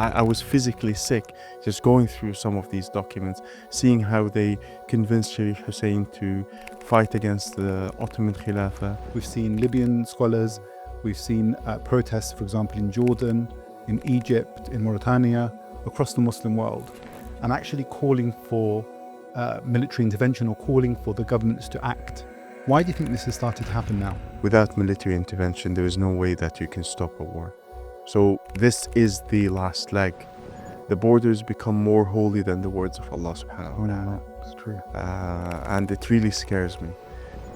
I was physically sick just going through some of these documents, seeing how they convinced Sharif Hussein to fight against the Ottoman Khilafah. We've seen Libyan scholars, we've seen protests, for example, in Jordan, in Egypt, in Mauritania, across the Muslim world, and actually calling for military intervention or calling for the governments to act. Why do you think this has started to happen now? Without military intervention, there is no way that you can stop a war. So this is the last leg. The borders become more holy than the words of Allah subhanahu wa ta'ala. It's true. And it really scares me.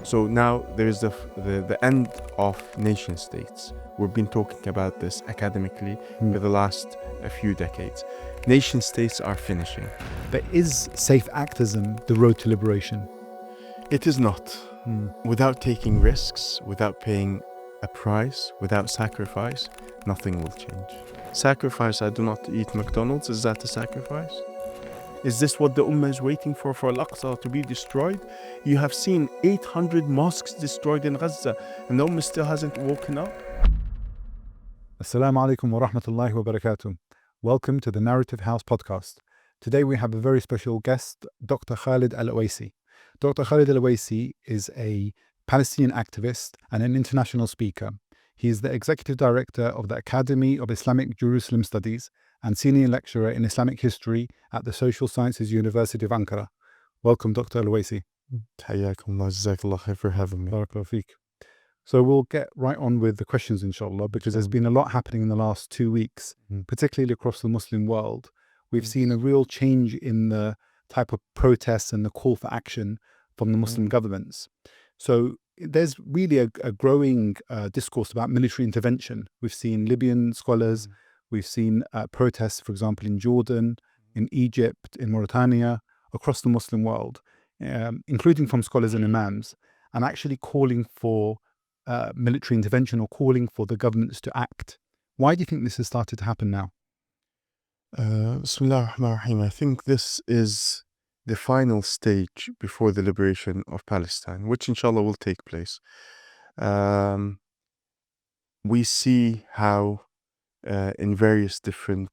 So now there's the end of nation states. We've been talking about this academically for the last few decades. Nation states are finishing. But is safe actism the road to liberation? It is not. Without taking risks, without paying a price, without sacrifice, nothing will change. Sacrifice, I do not eat McDonald's, is that a sacrifice? Is this what the Ummah is waiting for Al-Aqsa to be destroyed? You have seen 800 mosques destroyed in Gaza, and the Ummah still hasn't woken up? Assalamu alaikum wa rahmatullahi wa barakatuh. Welcome to the Narrative House podcast. Today we have a very special guest, Dr. Khalid Al Owaisi. Dr. Khalid Al Owaisi is a Palestinian activist and an international speaker. He is the Executive Director of the Academy of Islamic Jerusalem Studies and Senior Lecturer in Islamic History at the Social Sciences University of Ankara. Welcome, Dr. Al Owaisi. Hayyakum Allah, Jazakallah khair for having me. Barakallahu feek. So we'll get right on with the questions, inshallah, because there's been a lot happening in the last 2 weeks, particularly across the Muslim world. We've seen a real change in the type of protests and the call for action from the Muslim governments. So there's really a growing discourse about military intervention. We've seen Libyan scholars, we've seen protests, for example, in Jordan, in Egypt, in Mauritania, across the Muslim world, including from scholars and imams, and actually calling for military intervention or calling for the governments to act. Why do you think this has started to happen now? Bismillah ar-Rahman ar-Rahim. I think this is the final stage before the liberation of Palestine, which inshallah will take place. We see how in various different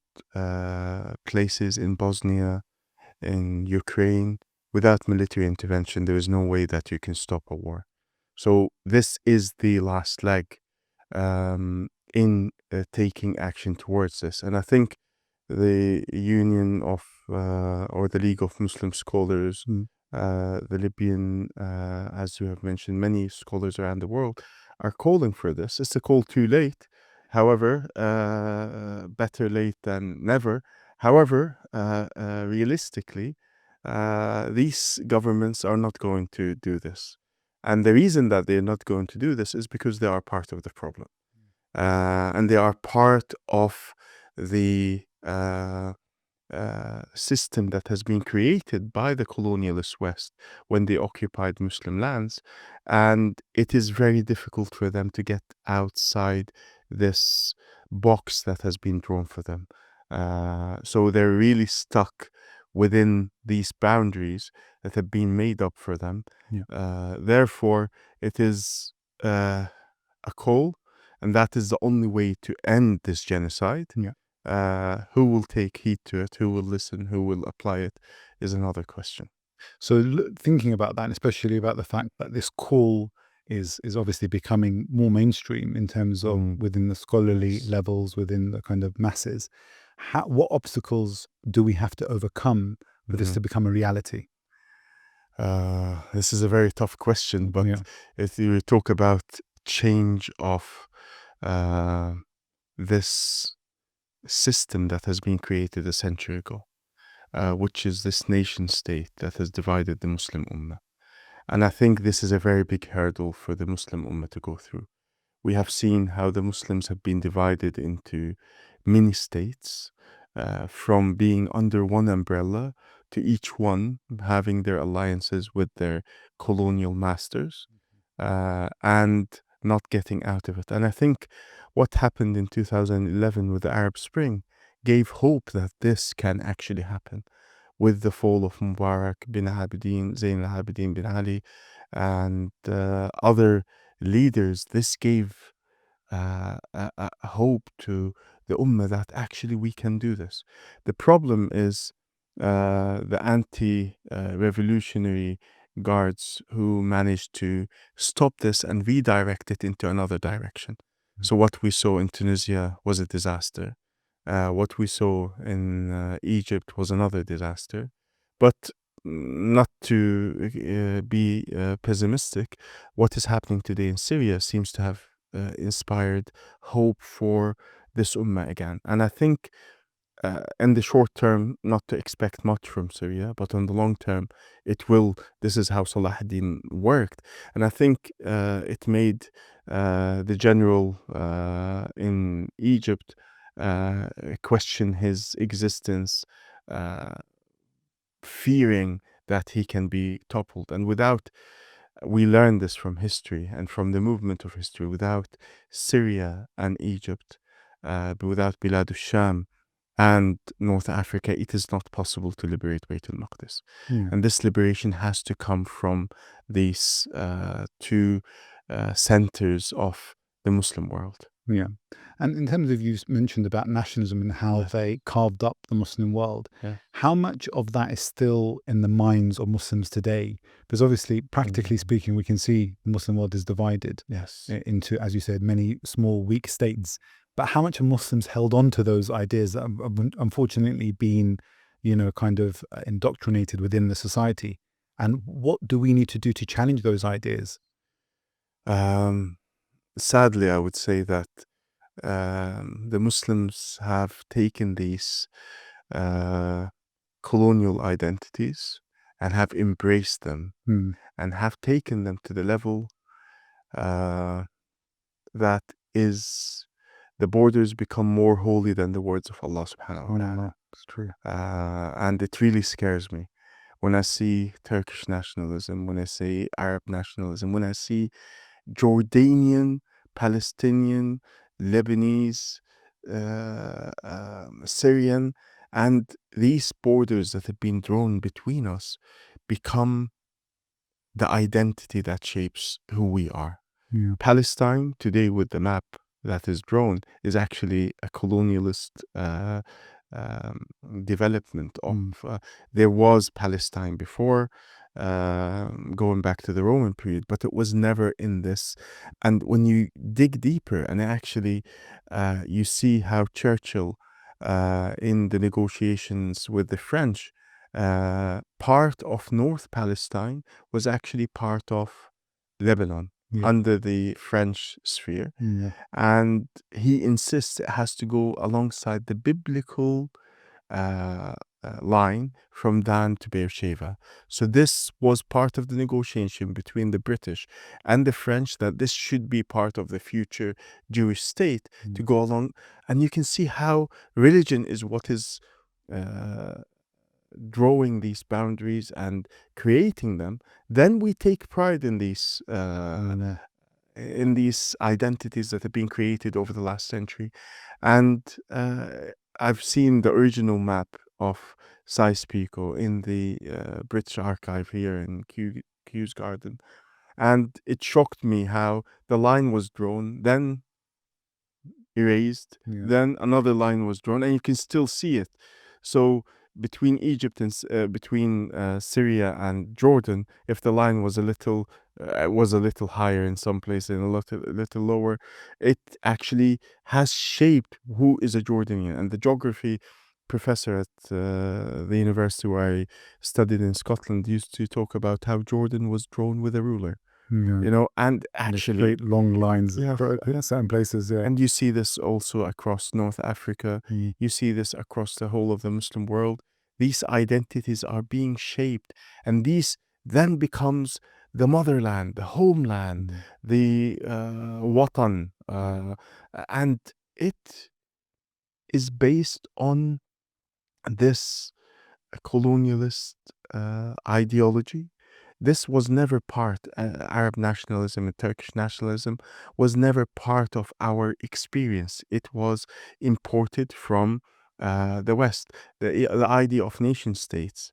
places in Bosnia, in Ukraine, without military intervention, there is no way that you can stop a war. So this is the last leg in taking action towards this. And I think the Union of or the League of Muslim Scholars, the Libyan, as you have mentioned, many scholars around the world are calling for this. It's a call too late. However, better late than never. However, realistically, these governments are not going to do this. And the reason that they're not going to do this is because they are part of the problem. And they are part of the system that has been created by the colonialist West when they occupied Muslim lands. And it is very difficult for them to get outside this box that has been drawn for them. So they're really stuck within these boundaries that have been made up for them. Therefore, it is a call, and that is the only way to end this genocide. Who will take heed to it, who will listen, who will apply it, is another question. So thinking about that, and especially about the fact that this call is obviously becoming more mainstream in terms of within the scholarly levels, within the kind of masses, what obstacles do we have to overcome for this to become a reality? This is a very tough question, but if you talk about change of this system that has been created a century ago, which is this nation state that has divided the Muslim Ummah. And I think this is a very big hurdle for the Muslim Ummah to go through. We have seen how the Muslims have been divided into mini states, from being under one umbrella to each one having their alliances with their colonial masters, and not getting out of it. And I think what happened in 2011 with the Arab Spring gave hope that this can actually happen. With the fall of Mubarak bin Abidin, Zain al-Abidin bin Ali, and other leaders, this gave a hope to the Ummah that actually we can do this. The problem is the anti-revolutionary guards who managed to stop this and redirect it into another direction. So what we saw in Tunisia was a disaster. What we saw in Egypt was another disaster. But not to be pessimistic, what is happening today in Syria seems to have inspired hope for this Ummah again. And I think in the short term, not to expect much from Syria, but on the long term, it will. This is how Salah ad-Din worked. And I think it made the general in Egypt question his existence, fearing that he can be toppled. And we learn this from history and from the movement of history, without Syria and Egypt, without Bilad al-Sham and North Africa, it is not possible to liberate Bayt al-Maqdis. And this liberation has to come from these two centers of the Muslim world. Yeah. And in terms of, you mentioned about nationalism and how they carved up the Muslim world, how much of that is still in the minds of Muslims today? Because obviously, practically speaking, we can see the Muslim world is divided into, as you said, many small, weak states. But how much are Muslims held on to those ideas that have unfortunately been, kind of indoctrinated within the society? And what do we need to do to challenge those ideas? Sadly, I would say that the Muslims have taken these colonial identities and have embraced them and have taken them to the level that is the borders become more holy than the words of Allah subhanahu wa ta'ala. It's true. And it really scares me when I see Turkish nationalism, when I see Arab nationalism, when I see Jordanian, Palestinian, Lebanese, Syrian, and these borders that have been drawn between us become the identity that shapes who we are. Palestine today, with the map that is drawn, is actually a colonialist development of there was Palestine before, going back to the Roman period, but it was never in this. And when you dig deeper and actually you see how Churchill in the negotiations with the French, part of North Palestine was actually part of Lebanon under the French sphere. And he insists it has to go alongside the biblical line from Dan to Beersheba. So this was part of the negotiation between the British and the French, that this should be part of the future Jewish state to go along. And you can see how religion is what is drawing these boundaries and creating them. Then we take pride in these identities that have been created over the last century. And I've seen the original map of Sykes-Picot in the British Archive here in Kews Garden, and it shocked me how the line was drawn, then erased, then another line was drawn, and you can still see it. So between Egypt and between Syria and Jordan, if the line was a little higher in some places and a little lower, it actually has shaped who is a Jordanian. And the geography professor at the university where I studied in Scotland used to talk about how Jordan was drawn with a ruler. And actually straight long lines in certain places. And you see this also across North Africa. You see this across the whole of the Muslim world. These identities are being shaped, and these then becomes the motherland, the homeland, the watan, and it is based on this colonialist ideology. This was never part, Arab nationalism and Turkish nationalism was never part of our experience. It was imported from the West. The idea of nation states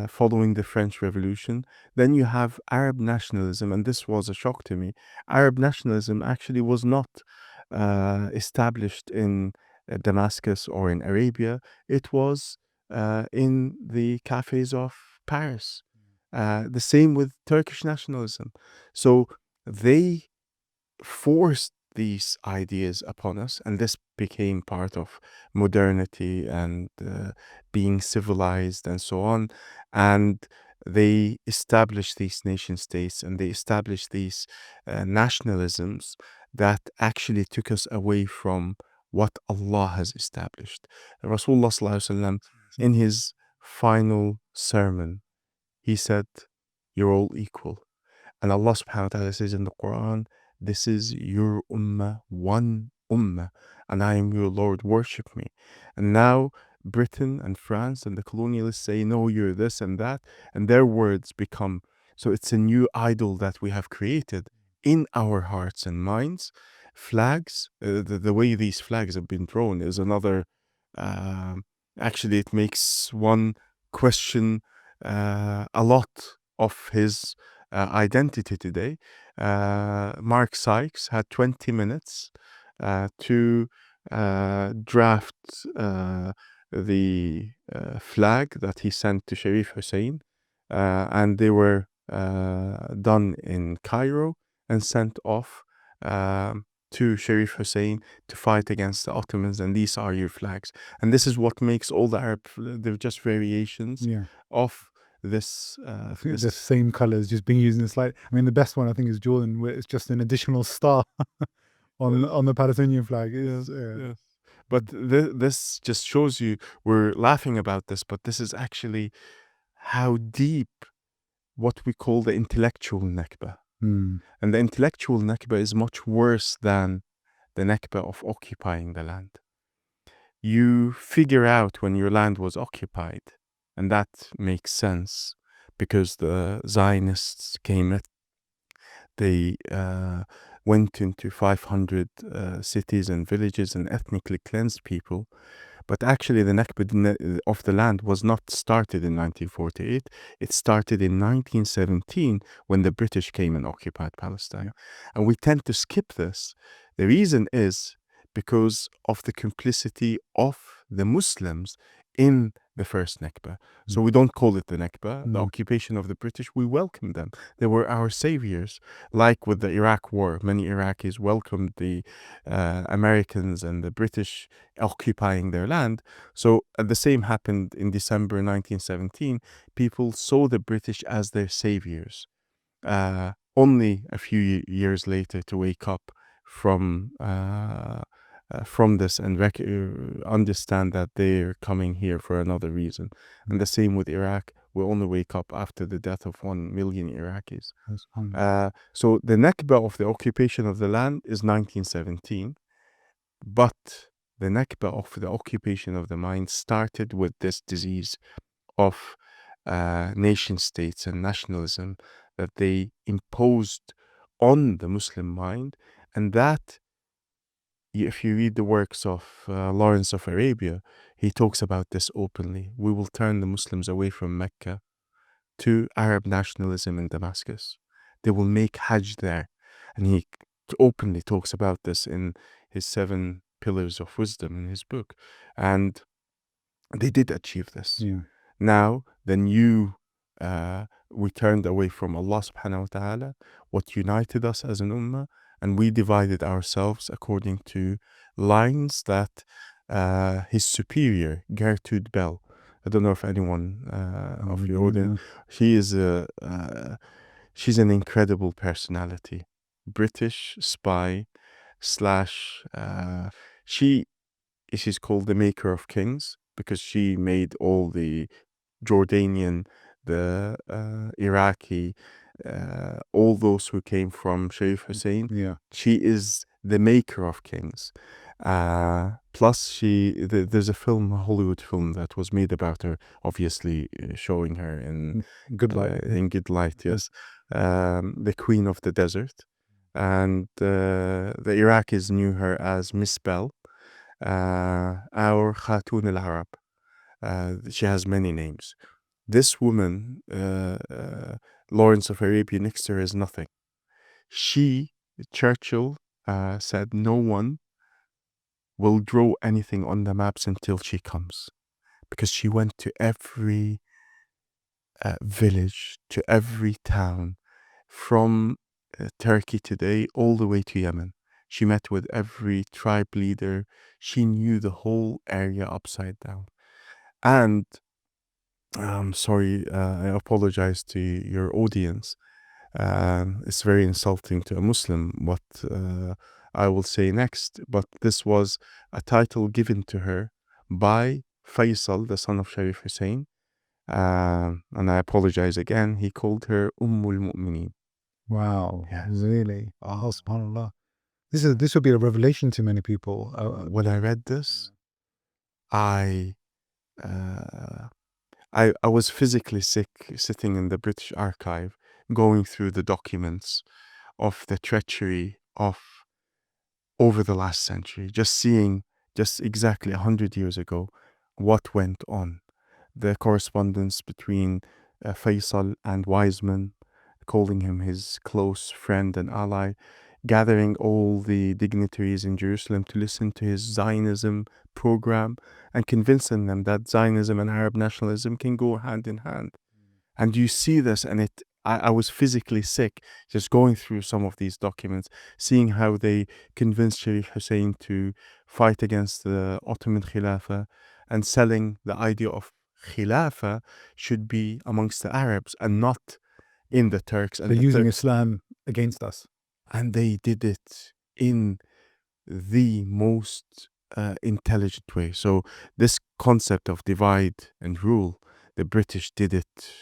following the French Revolution. Then you have Arab nationalism, and this was a shock to me. Arab nationalism actually was not established in Damascus or in Arabia. It was in the cafes of Paris. The same with Turkish nationalism. So they forced these ideas upon us, and this became part of modernity and being civilized and so on. And they established these nation states and they established these nationalisms that actually took us away from what Allah has established. Rasulullah Sallallahu Alaihi Wasallam, in his final sermon, he said, "You're all equal." And Allah subhanahu wa ta'ala says in the Quran, "This is your ummah, one ummah, and I am your Lord, worship me." And now Britain and France and the colonialists say, "No, you're this and that," and their words become, so it's a new idol that we have created in our hearts and minds. Flags, the way these flags have been drawn is another, actually it makes one question a lot of his identity today. Mark Sykes had 20 minutes to draft the flag that he sent to Sharif Hussein, and they were done in Cairo and sent off to Sharif Hussein to fight against the Ottomans, and these are your flags. And this is what makes all the Arab, they're just variations of this the same colors just being used in the slide. I mean, the best one I think is Jordan, where it's just an additional star on the Palestinian flag. Yes. But this just shows you, we're laughing about this, but this is actually how deep what we call the intellectual Nakba. And the intellectual Nakba is much worse than the Nakba of occupying the land. You figure out when your land was occupied, and that makes sense because the Zionists came, they went into 500 cities and villages and ethnically cleansed people. But actually, the Nakba of the land was not started in 1948. It started in 1917 when the British came and occupied Palestine. And we tend to skip this. The reason is because of the complicity of the Muslims in the first Nakba. So we don't call it the Nakba, the occupation of the British. We welcome them. They were our saviors. Like with the Iraq War, many Iraqis welcomed the Americans and the British occupying their land. So the same happened in December 1917. People saw the British as their saviors. Only a few years later to wake up from this and understand that they're coming here for another reason. And the same with Iraq. We only wake up after the death of 1 million Iraqis. So the Nakba of the occupation of the land is 1917, but the Nakba of the occupation of the mind started with this disease of nation states and nationalism that they imposed on the Muslim mind. And that, if you read the works of Lawrence of Arabia, he talks about this openly. We will turn the Muslims away from Mecca to Arab nationalism in Damascus. They will make Hajj there. And he openly talks about this in his 7 Pillars of Wisdom in his book. And they did achieve this. Now, then we turned away from Allah subhanahu wa ta'ala, what united us as an ummah, and we divided ourselves according to lines that his superior, Gertrude Bell, I don't know if anyone of your audience, she's an incredible personality, British spy / she's called the maker of kings because she made all the Jordanian, the Iraqi, all those who came from Sharif Hussein. She is the maker of kings. Plus, there's a Hollywood film that was made about her, obviously showing her in good light. In good light, yes. The Queen of the Desert. And the Iraqis knew her as Miss Bell, our Khatun al-Arab. She has many names. This woman, Lawrence of Arabia, next to her is nothing. Churchill said, no one will draw anything on the maps until she comes, because she went to every village, to every town, from Turkey today all the way to Yemen. She met with every tribe leader. She knew the whole area upside down. And I'm sorry, I apologize to your audience. It's very insulting to a Muslim what I will say next, but this was a title given to her by Faisal, the son of Sharif Hussein. And I apologize again. He called her Ummul Mu'mineen. Wow, Yeah. really? Oh, subhanAllah. This would be a revelation to many people. When I read this, I was physically sick sitting in the British Archive, going through the documents of the treachery of over the last century, just seeing just exactly 100 years ago what went on. The correspondence between Faisal and Wiseman, calling him his close friend and ally, gathering all the dignitaries in Jerusalem to listen to his Zionism program and convincing them that Zionism and Arab nationalism can go hand in hand. And you see this, and I was physically sick just going through some of these documents, seeing how they convinced Sharif Hussein to fight against the Ottoman Khilafah and selling the idea of Khilafah should be amongst the Arabs and not in the Turks. They're using Islam against us. And they did it in the most intelligent way. So this concept of divide and rule, the British did it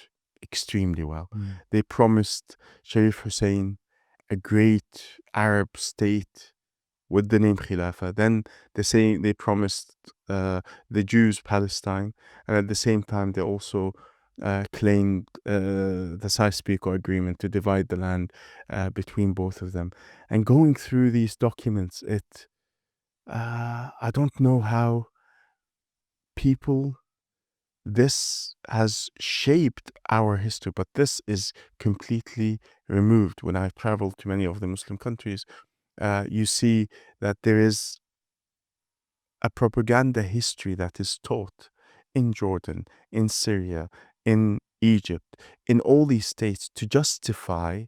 extremely well. They promised Sharif Hussein a great Arab state with the name Khilafah. Then they promised the Jews Palestine, and at the same time they also claimed the Sykes-Picot Agreement to divide the land between both of them. And going through these documents, I don't know how this has shaped our history, but this is completely removed. When I've traveled to many of the Muslim countries, you see that there is a propaganda history that is taught in Jordan, in Syria, in Egypt, in all these states to justify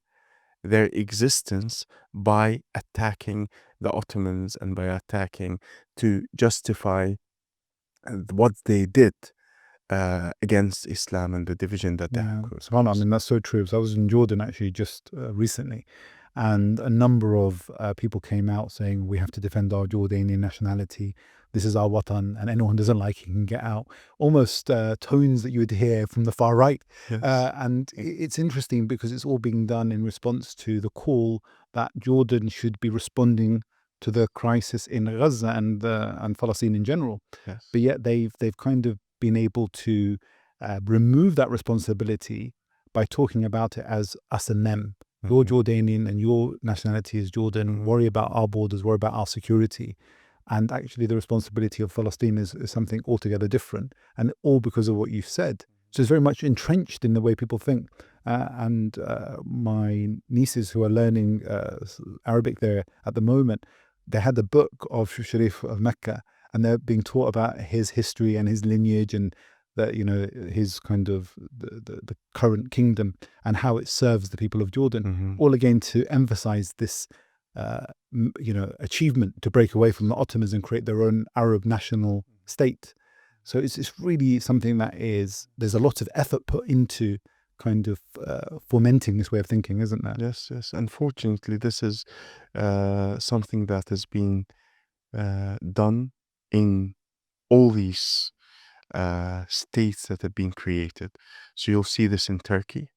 their existence by attacking the Ottomans and by attacking to justify what they did against Islam and the division that they have caused. SubhanAllah, I mean, that's so true. So I was in Jordan actually just recently, and a number of people came out saying we have to defend our Jordanian nationality. This is our watan, and anyone who doesn't like it can get out. Almost tones that you would hear from the far right. Yes. And it's interesting because it's all being done in response to the call that Jordan should be responding to the crisis in Gaza and Palestine in general. Yes. But yet they've kind of been able to remove that responsibility by talking about it as us and them. You're Jordanian and your nationality is Jordan. Worry about our borders, worry about our security. And actually the responsibility of Palestine is something altogether different. And all because of what you've said. So it's very much entrenched in the way people think. And my nieces who are learning Arabic there at the moment, they had the book of Sharif of Mecca, and they're being taught about his history and his lineage and that, you know, his kind of the current kingdom and how it serves the people of Jordan, all again to emphasize this, achievement to break away from the Ottomans and create their own Arab national state. So it's really something that there's a lot of effort put into kind of fomenting this way of thinking, isn't there? Yes. Unfortunately, this is something that has been done in all these states that have been created. So you'll see this in Turkey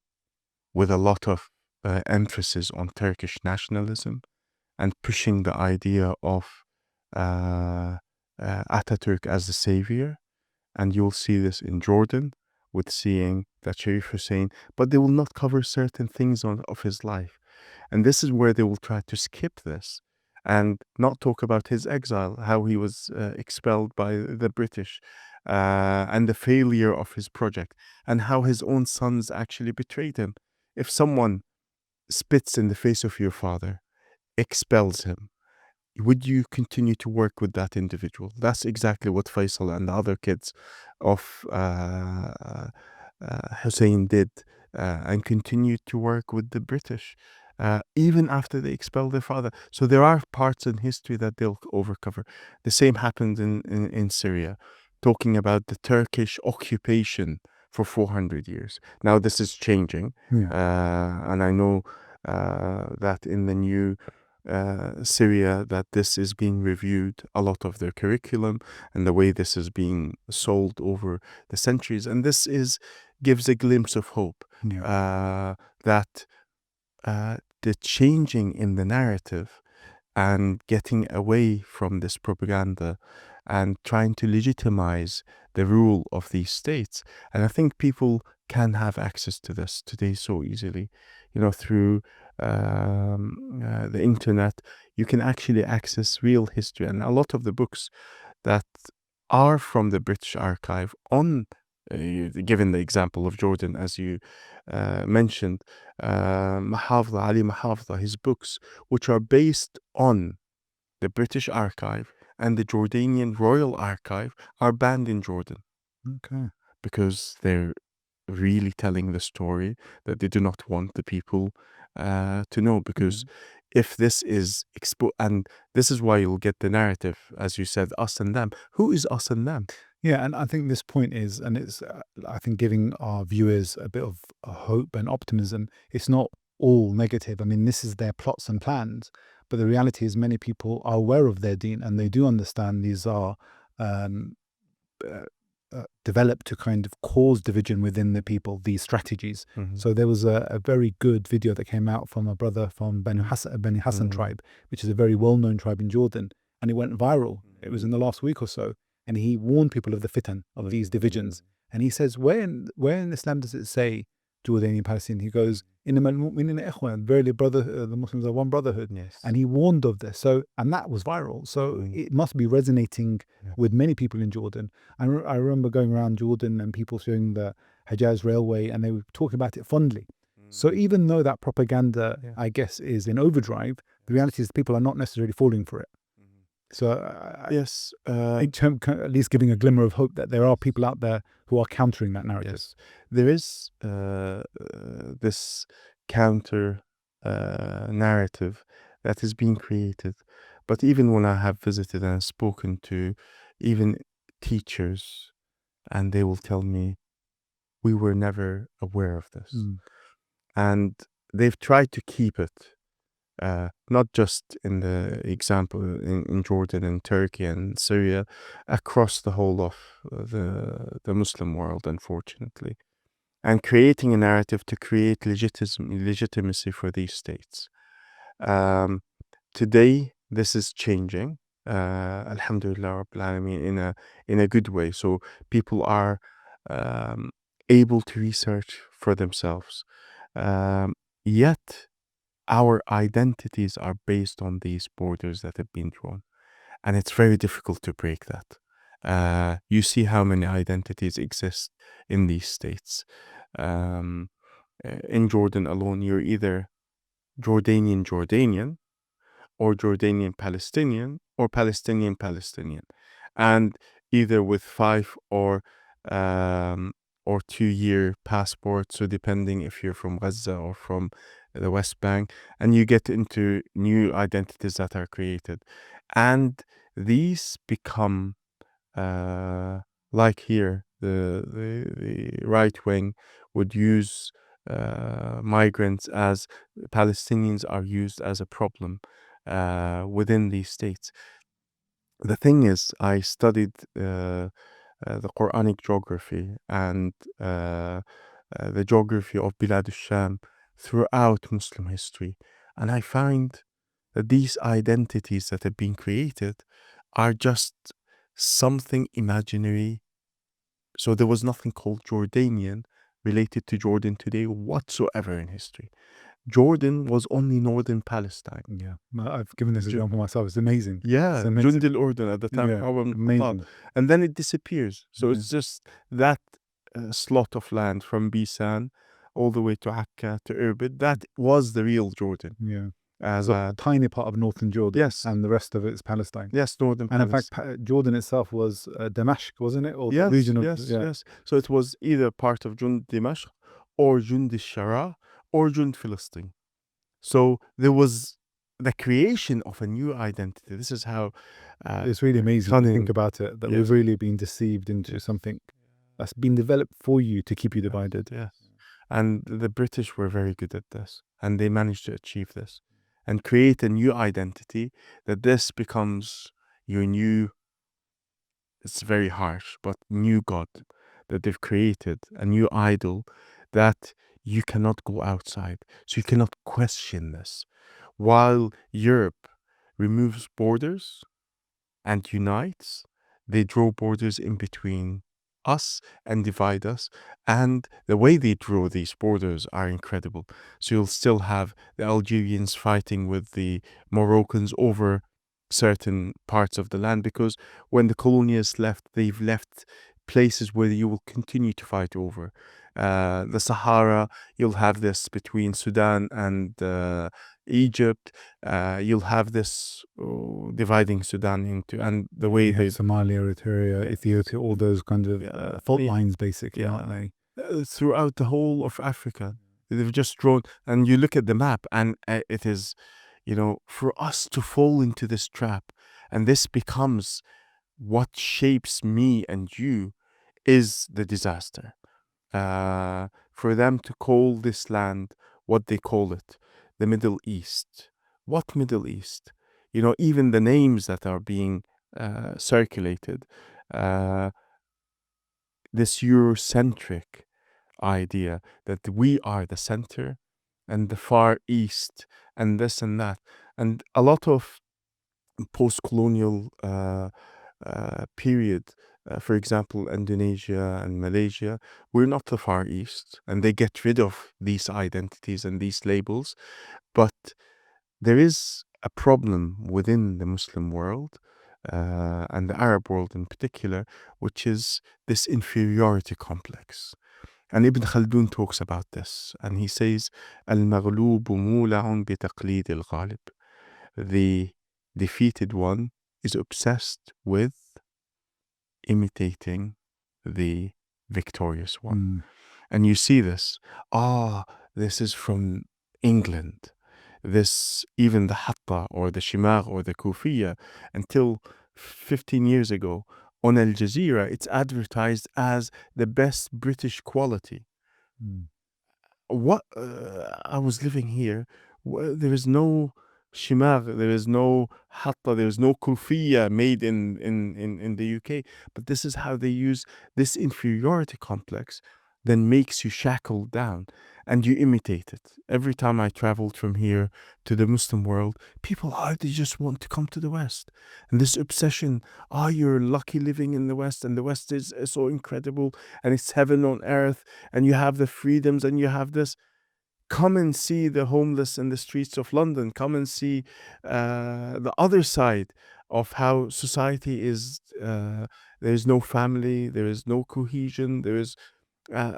with a lot of emphasis on Turkish nationalism and pushing the idea of Ataturk as the savior. And you'll see this in Jordan with seeing that Sharif Hussein, but they will not cover certain things of his life. And this is where they will try to skip this and not talk about his exile, how he was expelled by the British, and the failure of his project, and how his own sons actually betrayed him. If someone spits in the face of your father, expels him, would you continue to work with that individual? That's exactly what Faisal and the other kids of Hussein did, and continued to work with the British even after they expelled their father. So there are parts in history that they'll overcover. The same happened in Syria, talking about the Turkish occupation for 400 years. Now this is changing, and I know that in the new Syria, that this is being reviewed, a lot of their curriculum and the way this is being sold over the centuries. And this gives a glimpse of hope that the changing in the narrative and getting away from this propaganda and trying to legitimize the rule of these states. And I think people can have access to this today so easily, through the internet. You can actually access real history, and a lot of the books that are from the British archive on, given the example of Jordan, as you mentioned, Mahafza, Ali Mahafza, his books, which are based on the British archive and the Jordanian Royal Archive, are banned in Jordan. Okay. Because they're really telling the story that they do not want the people to know. Because if this is and this is why you'll get the narrative, as you said, us and them. Who is us and them? Yeah, and I think this point is, and it's, I think, giving our viewers a bit of hope and optimism. It's not all negative. I mean, this is their plots and plans, but the reality is many people are aware of their deen and they do understand these are developed to kind of cause division within the people, these strategies. So there was a very good video that came out from a brother from Bani Hassan tribe, which is a very well-known tribe in Jordan, and it went viral. It was in the last week or so, and he warned people of the fitan, of these divisions. And he says, where in Islam does it say Jordanian Palestinian? He goes, verily brother, the Muslims are one brotherhood. Yes. And he warned of this. So, and that was viral. So it must be resonating with many people in Jordan. I remember going around Jordan and people showing the Hejaz Railway, and they were talking about it fondly. So even though that propaganda, I guess, is in overdrive, the reality is people are not necessarily falling for it. So yes, at least giving a glimmer of hope that there are people out there who are countering that narrative. yes, there is this counter narrative that is being created. But even when I have visited and spoken to even teachers, and they will tell me, we were never aware of this. And they've tried to keep it, not just in the example in Jordan and Turkey and Syria, across the whole of the Muslim world, unfortunately, and creating a narrative to create legitimacy for these states. Today, this is changing, alhamdulillah Rabbil Alameen, in a good way. So people are able to research for themselves. Yet our identities are based on these borders that have been drawn, and it's very difficult to break that. You see how many identities exist in these states. In Jordan alone, you're either Jordanian or Jordanian Palestinian or Palestinian Palestinian, and either with 5 or 2-year passports. So depending if you're from Gaza or from the West Bank, and you get into new identities that are created, and these become like here, the right wing would use migrants as Palestinians are used as a problem within these states. The thing is, I studied the Quranic geography and the geography of Bilad al-Sham throughout Muslim history, and I find that these identities that have been created are just something imaginary. So there was nothing called Jordanian related to Jordan today whatsoever in history. Jordan was only northern Palestine. Yeah, I've given this example myself. It's amazing. Yeah, It's amazing. Jund al-Urdun at the time, Yeah, Umar ibn amazing. Khattab. And then it disappears. So it's just that slot of land from Bisan all the way to Akka to Irbid. That was the real Jordan. Yeah. as a tiny part of northern Jordan. Yes. And the rest of it is Palestine. Yes, northern And in Palestine. fact, Jordan itself was Damascus, wasn't it? Or the Yes, region of yes. So it was either part of Jund Dimashq or Jund al-Shara or Jund Philistine. So there was the creation of a new identity. This is how it's really amazing to think about it, that we've really been deceived into something that's been developed for you to keep you divided. Yes. And the British were very good at this, and they managed to achieve this and create a new identity, that this becomes your new, it's very harsh, but new God that they've created, a new idol that you cannot go outside. So you cannot question this. While Europe removes borders and unites, they draw borders in between us and divide us. And the way they draw these borders are incredible. So you'll still have the Algerians fighting with the Moroccans over certain parts of the land, because when the colonialists left, they've left places where you will continue to fight over. The Sahara, you'll have this between Sudan and Egypt. You'll have this dividing Sudan into, and the way they Somalia, Eritrea, Ethiopia, all those kind of fault lines, basically, aren't they? Throughout the whole of Africa, they've just drawn, and you look at the map, and it is, for us to fall into this trap, and this becomes what shapes me and you, is the disaster. For them to call this land what they call it, the Middle East. What Middle East? Even the names that are being circulated, this Eurocentric idea that we are the center and the Far East and this and that. And a lot of post-colonial period, for example, Indonesia and Malaysia, we're not the Far East, and they get rid of these identities and these labels. But there is a problem within the Muslim world, and the Arab world in particular, which is this inferiority complex. And Ibn Khaldun talks about this, and he says, "Al-maghlub mula'un bi taqlid al-ghalib." The defeated one is obsessed with imitating the victorious one. And you see this. This is from England. This, even the Hatta or the Shimar or the Kufiya, until 15 years ago, on Al Jazeera, it's advertised as the best British quality. What I was living here, there is no Shimar, there is no Hatta, there is no Kufiya made in the UK. But this is how they use this inferiority complex, then makes you shackled down, and you imitate it. Every time I traveled from here to the Muslim world, people, they just want to come to the West. And this obsession, you're lucky living in the West, and the West is so incredible, and it's heaven on earth, and you have the freedoms, and you have this. Come and see the homeless in the streets of London. Come and see the other side of how society is. There is no family, there is no cohesion,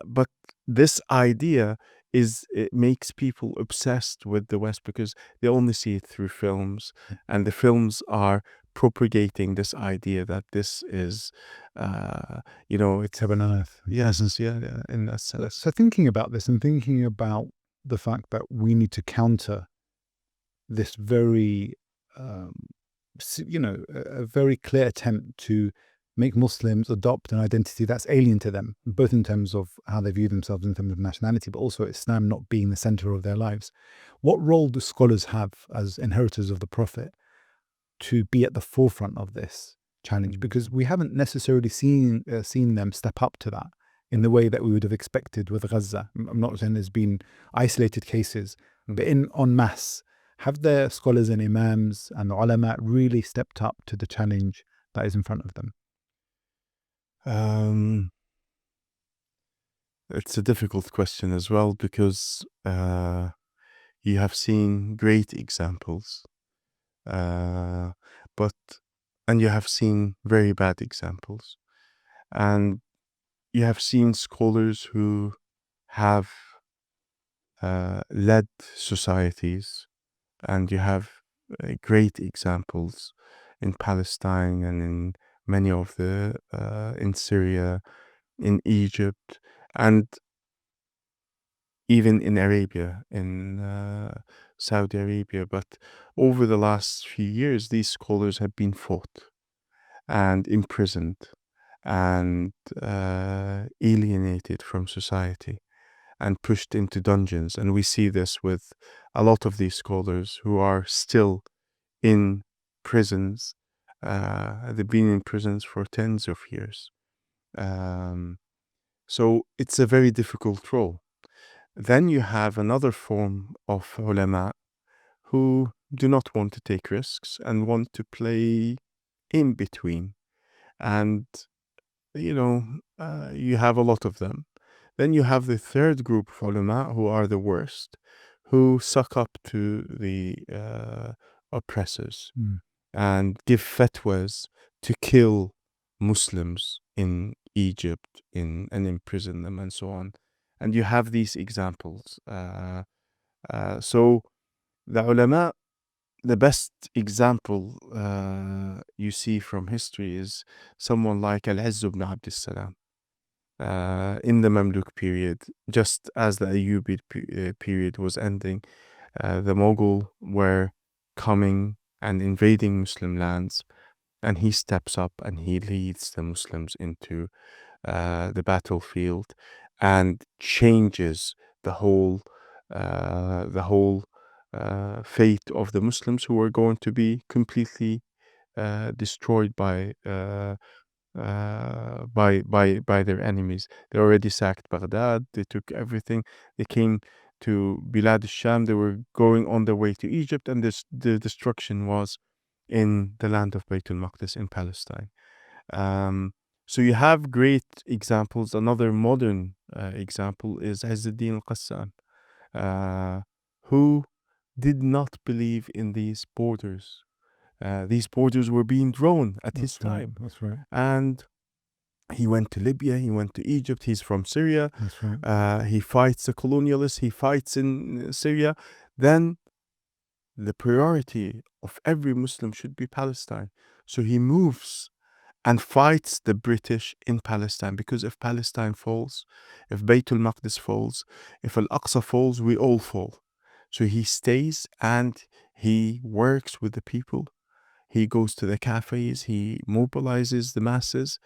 but this idea it makes people obsessed with the West, because they only see it through films, and the films are propagating this idea that this is, it's heaven on earth. Yes, in that sense. So thinking about this and thinking about the fact that we need to counter this very, a very clear attempt to make Muslims adopt an identity that's alien to them, both in terms of how they view themselves in terms of nationality, but also Islam not being the center of their lives. What role do scholars have as inheritors of the Prophet to be at the forefront of this challenge? Because we haven't necessarily seen them step up to that in the way that we would have expected with Gaza. I'm not saying there's been isolated cases, but en masse, have the scholars and imams and the ulama really stepped up to the challenge that is in front of them? It's a difficult question as well, because you have seen great examples, and you have seen very bad examples, and you have seen scholars who have led societies and you have great examples in Palestine and in many of the in Syria, in Egypt, and even in Arabia, in Saudi Arabia. But over the last few years, these scholars have been fought and imprisoned and alienated from society and pushed into dungeons. And we see this with a lot of these scholars who are still in prisons. They've been in prisons for tens of years. So it's a very difficult role. Then you have another form of ulama who do not want to take risks and want to play in between. And, you have a lot of them. Then you have the third group of ulama who are the worst, who suck up to the oppressors and give fatwas to kill Muslims in Egypt and imprison them and so on. And you have these examples. So the ulama, the best example you see from history is someone like Al-Izz ibn Abd salam in the Mamluk period, just as the Ayyubid period was ending. The Mughal were coming and invading Muslim lands, and he steps up and he leads the Muslims into the battlefield and changes the whole fate of the Muslims, who were going to be completely destroyed by their enemies. They already sacked Baghdad. They took everything. They came to Bilad al-Sham. They were going on their way to Egypt, and the destruction was in the land of Bayt al-Maqdis in Palestine. So you have great examples. Another modern example is Izzuddin al-Qassam, who did not believe in these borders. These borders were being drawn at his time. That's right. And he went to Libya, he went to Egypt, he's from Syria. That's right. He fights the colonialists, he fights in Syria. Then the priority of every Muslim should be Palestine. So he moves and fights the British in Palestine, because if Palestine falls, if Bayt al-Maqdis falls, if Al-Aqsa falls, we all fall. So he stays and he works with the people. He goes to the cafes, he mobilizes the masses,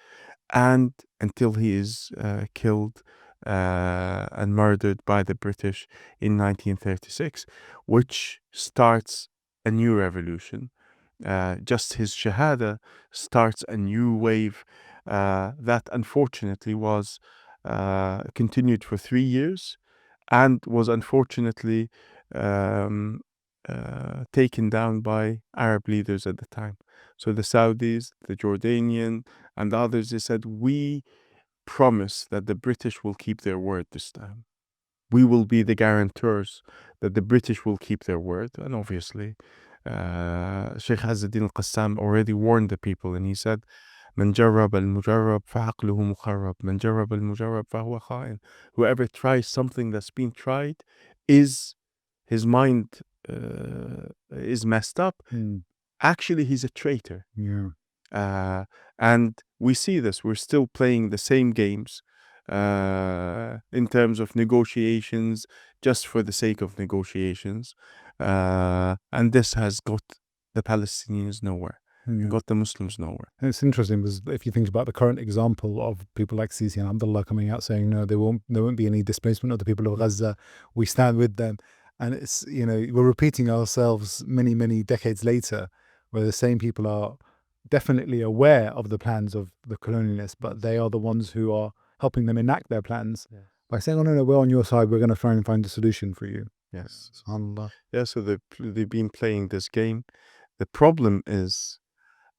and until he is killed and murdered by the British in 1936, which starts a new revolution. Just his shahada starts a new wave that unfortunately was continued for 3 years and was unfortunately taken down by Arab leaders at the time. So the Saudis, the Jordanian, and others, they said, we promise that the British will keep their word this time. We will be the guarantors that the British will keep their word. And obviously, Sheikh Izzuddin al-Qassam already warned the people, and he said, من جرب المجرب فعقله مخرب من جرب المجرب فهو خائن. Whoever tries something that's been tried, his mind is messed up. Actually, he's a traitor. Yeah. And we see this. We're still playing the same games in terms of negotiations, just for the sake of negotiations. And this has got the Palestinians nowhere. Yeah. Got the Muslims nowhere. And it's interesting because if you think about the current example of people like Sisi and Abdullah coming out saying, no, there won't be any displacement of the people of Gaza. We stand with them. And it's, we're repeating ourselves many, many decades later, where the same people are definitely aware of the plans of the colonialists, but they are the ones who are helping them enact their plans by saying, oh, no, we're on your side. We're going to try and find a solution for you. Yes. SubhanAllah. Yeah, so they've been playing this game. The problem is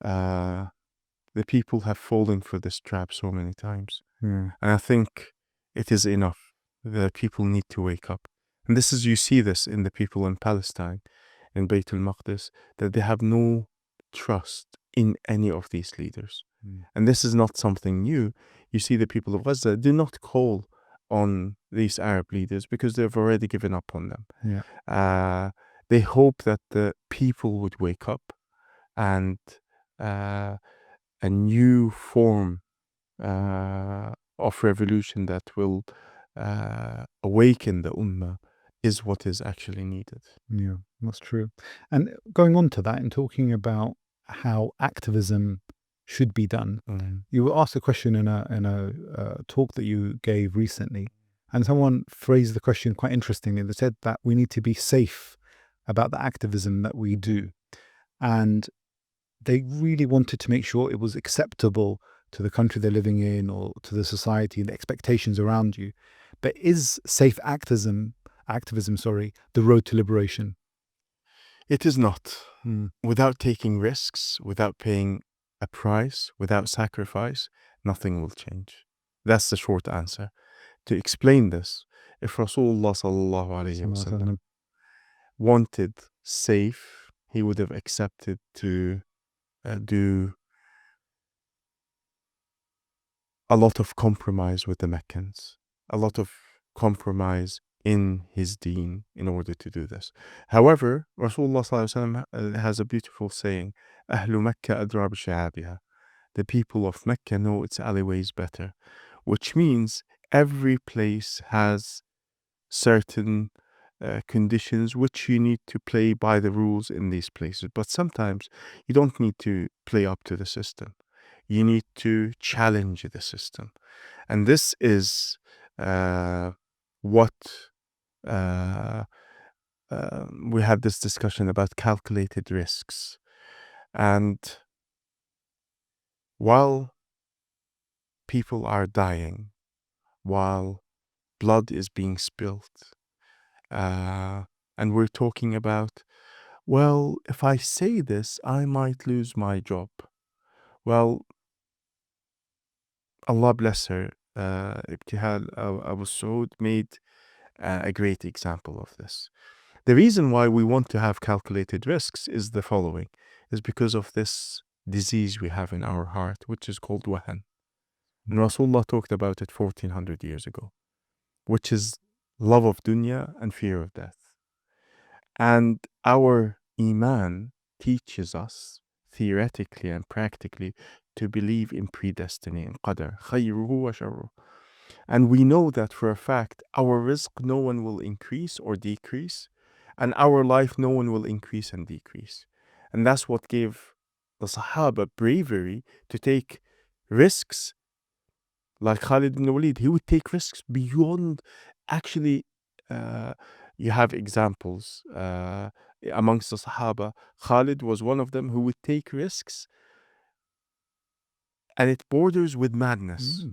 the people have fallen for this trap so many times. Yeah. And I think it is enough. The people need to wake up. And you see this in the people in Palestine, in Bayt al-Maqdis, that they have no trust in any of these leaders. And this is not something new. You see the people of Gaza do not call on these Arab leaders because they've already given up on them. Yeah. They hope that the people would wake up and a new form of revolution that will awaken the Ummah is what is actually needed. Yeah, that's true. And going on to that and talking about how activism should be done, you were asked a question in a talk that you gave recently, and someone phrased the question quite interestingly. They said that we need to be safe about the activism that we do, and they really wanted to make sure it was acceptable to the country they're living in or to the society and the expectations around you. But is safe activism, the road to liberation? It is not. Without taking risks, without paying a price, without sacrifice, nothing will change. That's the short answer. To explain this, if Rasulullah sallallahu alayhi wasallam wanted safe, he would have accepted to do a lot of compromise with the Meccans, a lot of compromise in his deen in order to do this. However, Rasulullah sallallahu alaihi wasallam has a beautiful saying, "Ahlu Mecca adra b'sha'abiha." The people of Mecca know its alleyways better, which means every place has certain conditions which you need to play by the rules in these places. But sometimes you don't need to play up to the system. You need to challenge the system. And this is what we had this discussion about calculated risks. And while people are dying, while blood is being spilled, and we're talking about, well, if I say this, I might lose my job. Well, Allah bless her, Ibtihal Abu Saud made a great example of this. The reason why we want to have calculated risks is the following, is because of this disease we have in our heart, which is called wahan. And Rasulullah talked about it 1400 years ago, which is love of dunya and fear of death. And our iman teaches us theoretically and practically to believe in predestiny and qadar, khayruhu wa sharruh. And we know that for a fact, our rizq no one will increase or decrease, and our life no one will increase and decrease. And that's what gave the Sahaba bravery to take risks. Like Khalid ibn Walid, he would take risks beyond actually. You have examples amongst the Sahaba. Khalid was one of them who would take risks, and it borders with madness.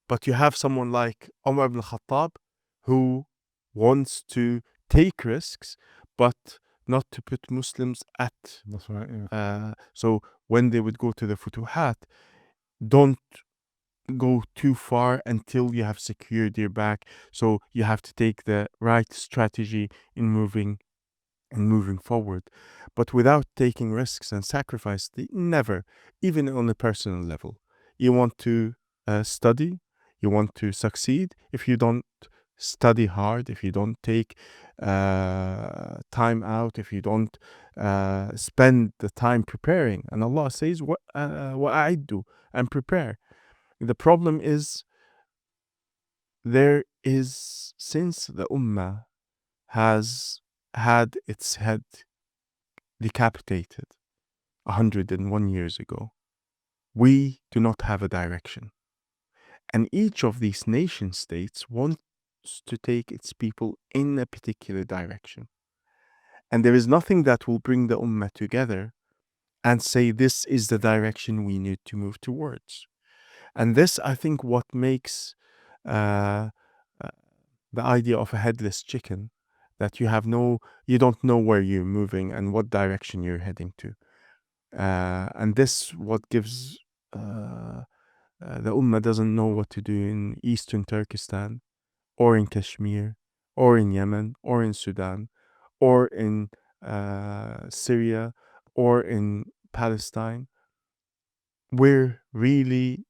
But you have someone like Umar ibn Khattab who wants to take risks, but not to put Muslims at. That's right, yeah. So when they would go to the Futuhat, don't go too far until you have secured your back. So you have to take the right strategy in moving forward, but without taking risks and sacrifice. Never, even on a personal level. You want to study, you want to succeed. If you don't study hard, if you don't take time out, if you don't spend the time preparing, and Allah says, "What I do and prepare." The problem is, since the Ummah has had its head decapitated 101 years ago, we do not have a direction. And each of these nation states wants to take its people in a particular direction. And there is nothing that will bring the Ummah together and say this is the direction we need to move towards. And this, I think, what makes the idea of a headless chicken, that you don't know where you're moving and what direction you're heading to. And this what gives the Ummah doesn't know what to do in eastern Turkestan, or in Kashmir, or in Yemen, or in Sudan, or in Syria, or in Palestine. We're really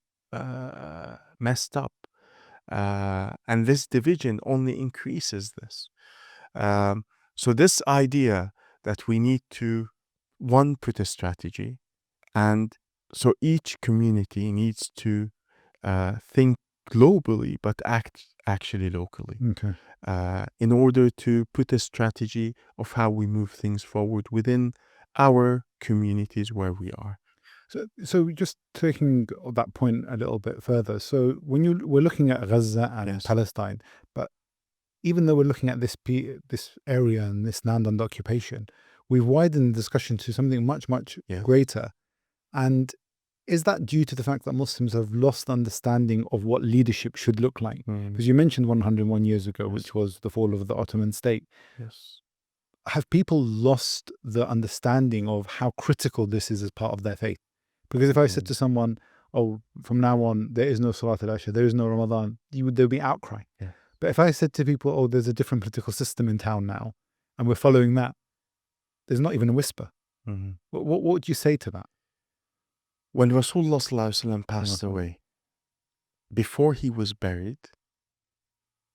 messed up. And this division only increases this. So this idea that we need to, one, put a strategy, and so each community needs to think globally but act actually locally Okay. in order to put a strategy of how we move things forward within our communities where we are. So just taking that point a little bit further. So when we're looking at Gaza and Yes. Palestine, but even though we're looking at this area and this land under occupation, we've widened the discussion to something much, much Yeah. greater. And is that due to the fact that Muslims have lost understanding of what leadership should look like? Because you mentioned 101 years ago, Yes. which was the fall of the Ottoman state. Yes. Have people lost the understanding of how critical this is as part of their faith? Because if I said to someone, oh, from now on, there is no Salat al-Asha, there is no Ramadan, there'd be outcry. Yeah. But if I said to people, oh, there's a different political system in town now, and we're following that, there's not even a whisper. What would you say to that? When Rasulullah Sallallahu Alaihi Wasallam passed away, before he was buried,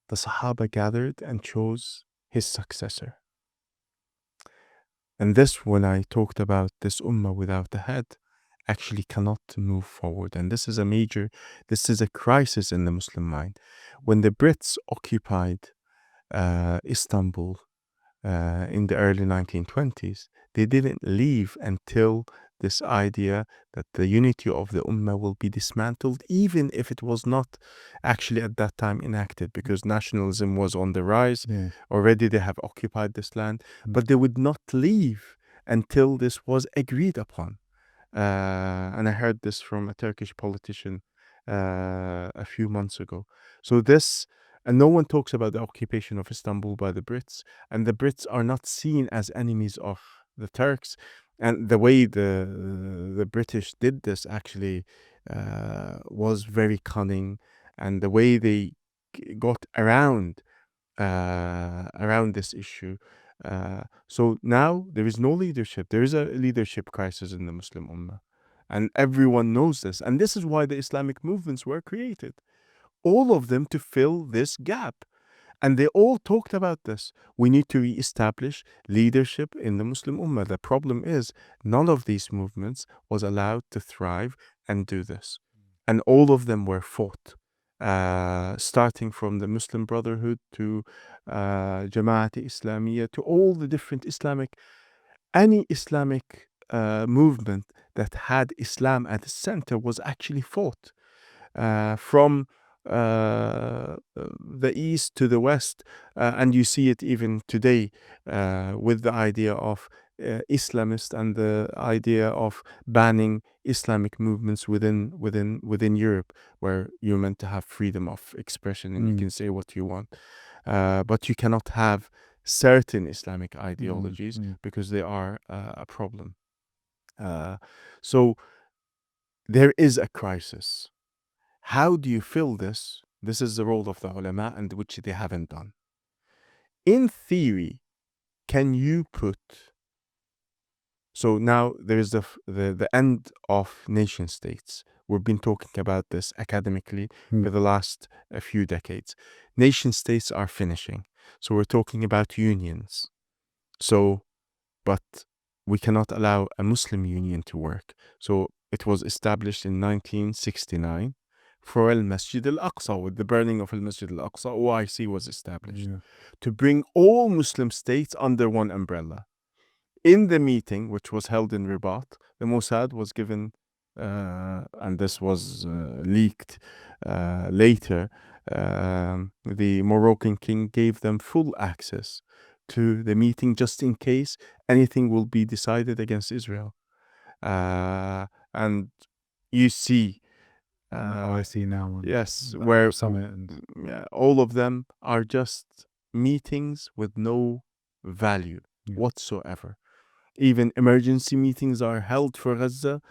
the Sahaba gathered and chose his successor. And this, when I talked about this ummah without a head, actually cannot move forward. And this is a crisis in the Muslim mind. When the Brits occupied Istanbul in the early 1920s, they didn't leave until this idea that the unity of the ummah will be dismantled, even if it was not actually at that time enacted, because nationalism was on the rise. Yeah. Already they have occupied this land, but they would not leave until this was agreed upon. And I heard this from a Turkish politician a few months ago. So this, and no one talks about the occupation of Istanbul by the Brits, and the Brits are not seen as enemies of the Turks. And the way the British did this actually was very cunning, and the way they got around this issue. So now there is no leadership. There is a leadership crisis in the Muslim Ummah. And everyone knows this. And this is why the Islamic movements were created. All of them to fill this gap. And they all talked about this. We need to re-establish leadership in the Muslim Ummah. The problem is none of these movements was allowed to thrive and do this. And all of them were fought. Starting from the Muslim Brotherhood to Jama'at Islamiyya, to all the different any Islamic movement that had Islam at the center was actually fought. From the east to the west, and you see it even today with the idea of Islamist and the idea of banning Islamic movements within Europe, where you're meant to have freedom of expression and you can say what you want, but you cannot have certain Islamic ideologies because they are a problem. So there is a crisis. How do you fill this? This is the role of the ulama, and which they haven't done. In theory, can you put... So now there is the end of nation states. We've been talking about this academically for the last few decades. Nation states are finishing. So we're talking about unions. But we cannot allow a Muslim union to work. So it was established in 1969 for Al-Masjid Al-Aqsa. With the burning of Al-Masjid Al-Aqsa, OIC was established to bring all Muslim states under one umbrella. In the meeting, which was held in Rabat, the Mossad was given, and this was leaked later, the Moroccan king gave them full access to the meeting just in case anything will be decided against Israel. And you see... I see now. Yes, where summit and all of them are just meetings with no value whatsoever. Even emergency meetings are held for Gaza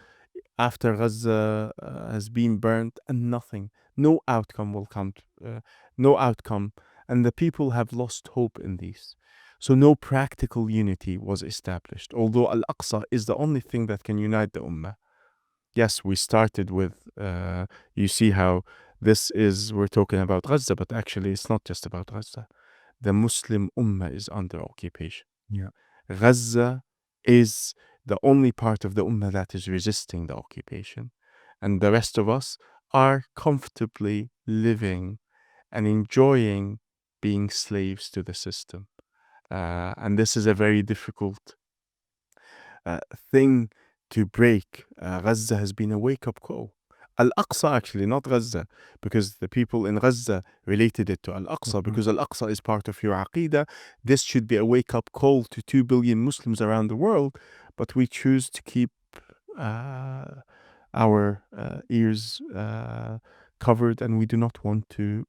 after Gaza has been burnt, and no outcome will come, no outcome, and the people have lost hope in these. So no practical unity was established, although Al-Aqsa is the only thing that can unite the Ummah. Yes, we started with, you see how we're talking about Gaza, but actually it's not just about Gaza. the Muslim Ummah is under occupation. Yeah. Gaza is the only part of the Ummah that is resisting the occupation. And the rest of us are comfortably living and enjoying being slaves to the system. And this is a very difficult thing to break. Gaza has been a wake-up call. Al-Aqsa, actually, not Gaza, because the people in Gaza related it to Al-Aqsa, because Al-Aqsa is part of your Aqidah. This should be a wake-up call to 2 billion Muslims around the world, but we choose to keep our ears covered, and we do not want to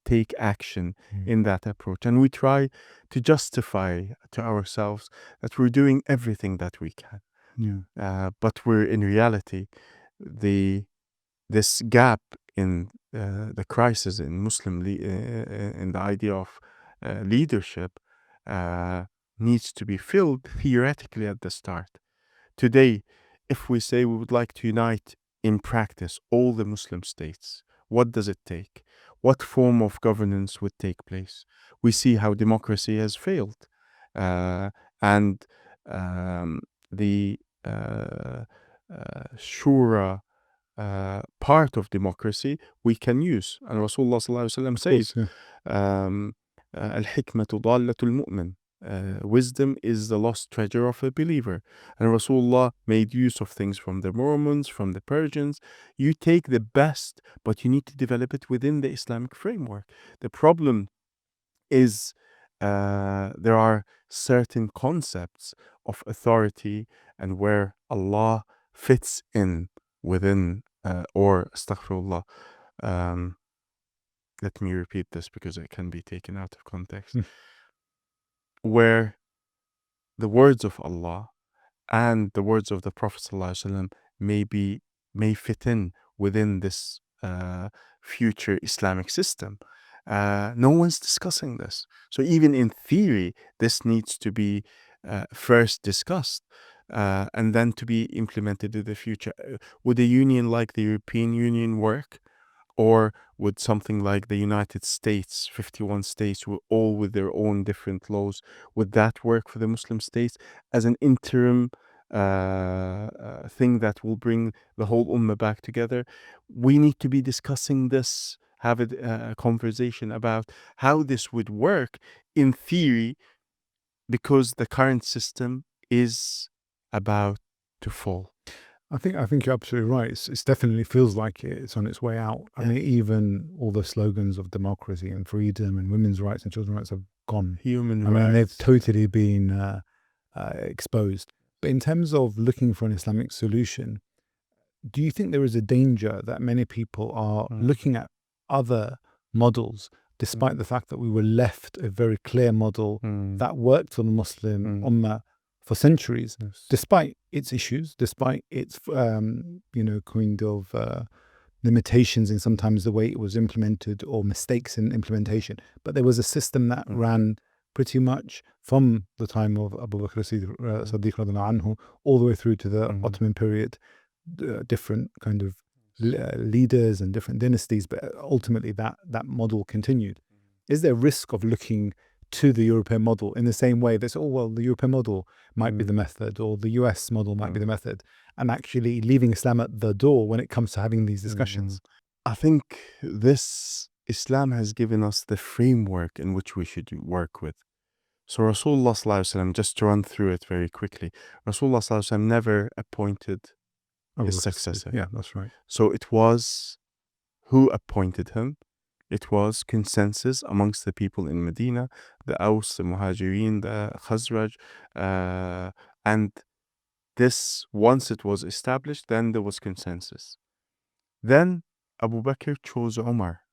take action in that approach. And we try to justify to ourselves that we're doing everything that we can. But we're in reality, this gap in the crisis in Muslim in the idea of leadership needs to be filled theoretically at the start. Today, if we say we would like to unite in practice all the Muslim states, what does it take? What form of governance would take place? We see how democracy has failed. And the shura part of democracy we can use. And Rasulullah sallallahu alaihi wasallam says, al-hikmatu dallatul mu'min. Wisdom is the lost treasure of a believer. And Rasulullah made use of things from the Romans, from the Persians. You take the best, but you need to develop it within the Islamic framework. The problem is there are certain concepts of authority and where Allah fits in within, or astaghfirullah, let me repeat this because it can be taken out of context, where the words of Allah and the words of the Prophet ﷺ may fit in within this future Islamic system. No one's discussing this. So even in theory, this needs to be first discussed and then to be implemented in the future. Would a union like the European Union work? Or would something like the United States, 51 states, all with their own different laws, would that work for the Muslim states as an interim thing that will bring the whole Ummah back together? We need to be discussing this, have a conversation about how this would work in theory, because the current system is about to fall. I think you're absolutely right. It definitely feels like it's on its way out. I mean, even all the slogans of democracy and freedom and women's rights and children's rights have gone. Human I mean, rights. they've totally been exposed. But in terms of looking for an Islamic solution, do you think there is a danger that many people are looking at other models, despite the fact that we were left a very clear model that worked for the Muslim Ummah for centuries, despite its issues, despite its, kind of limitations in sometimes the way it was implemented or mistakes in implementation. But there was a system that ran pretty much from the time of Abu Bakr Siddiq radiallahu anhu all the way through to the Ottoman period, different kind of leaders and different dynasties, but ultimately that model continued. Is there a risk of looking to the European model in the same way that, the European model might be the method, or the US model might be the method, and actually leaving Islam at the door when it comes to having these discussions? I think this Islam has given us the framework in which we should work with. So Rasulullah sallallahu alaihi wasallam, just to run through it very quickly, Rasulullah sallallahu alaihi wasallam never appointed his successor. Yeah, that's right. So it was who appointed him. It was consensus amongst the people in Medina, the Aus, the Muhajirin, the Khazraj, and this, once it was established, then there was consensus. Then Abu Bakr chose Umar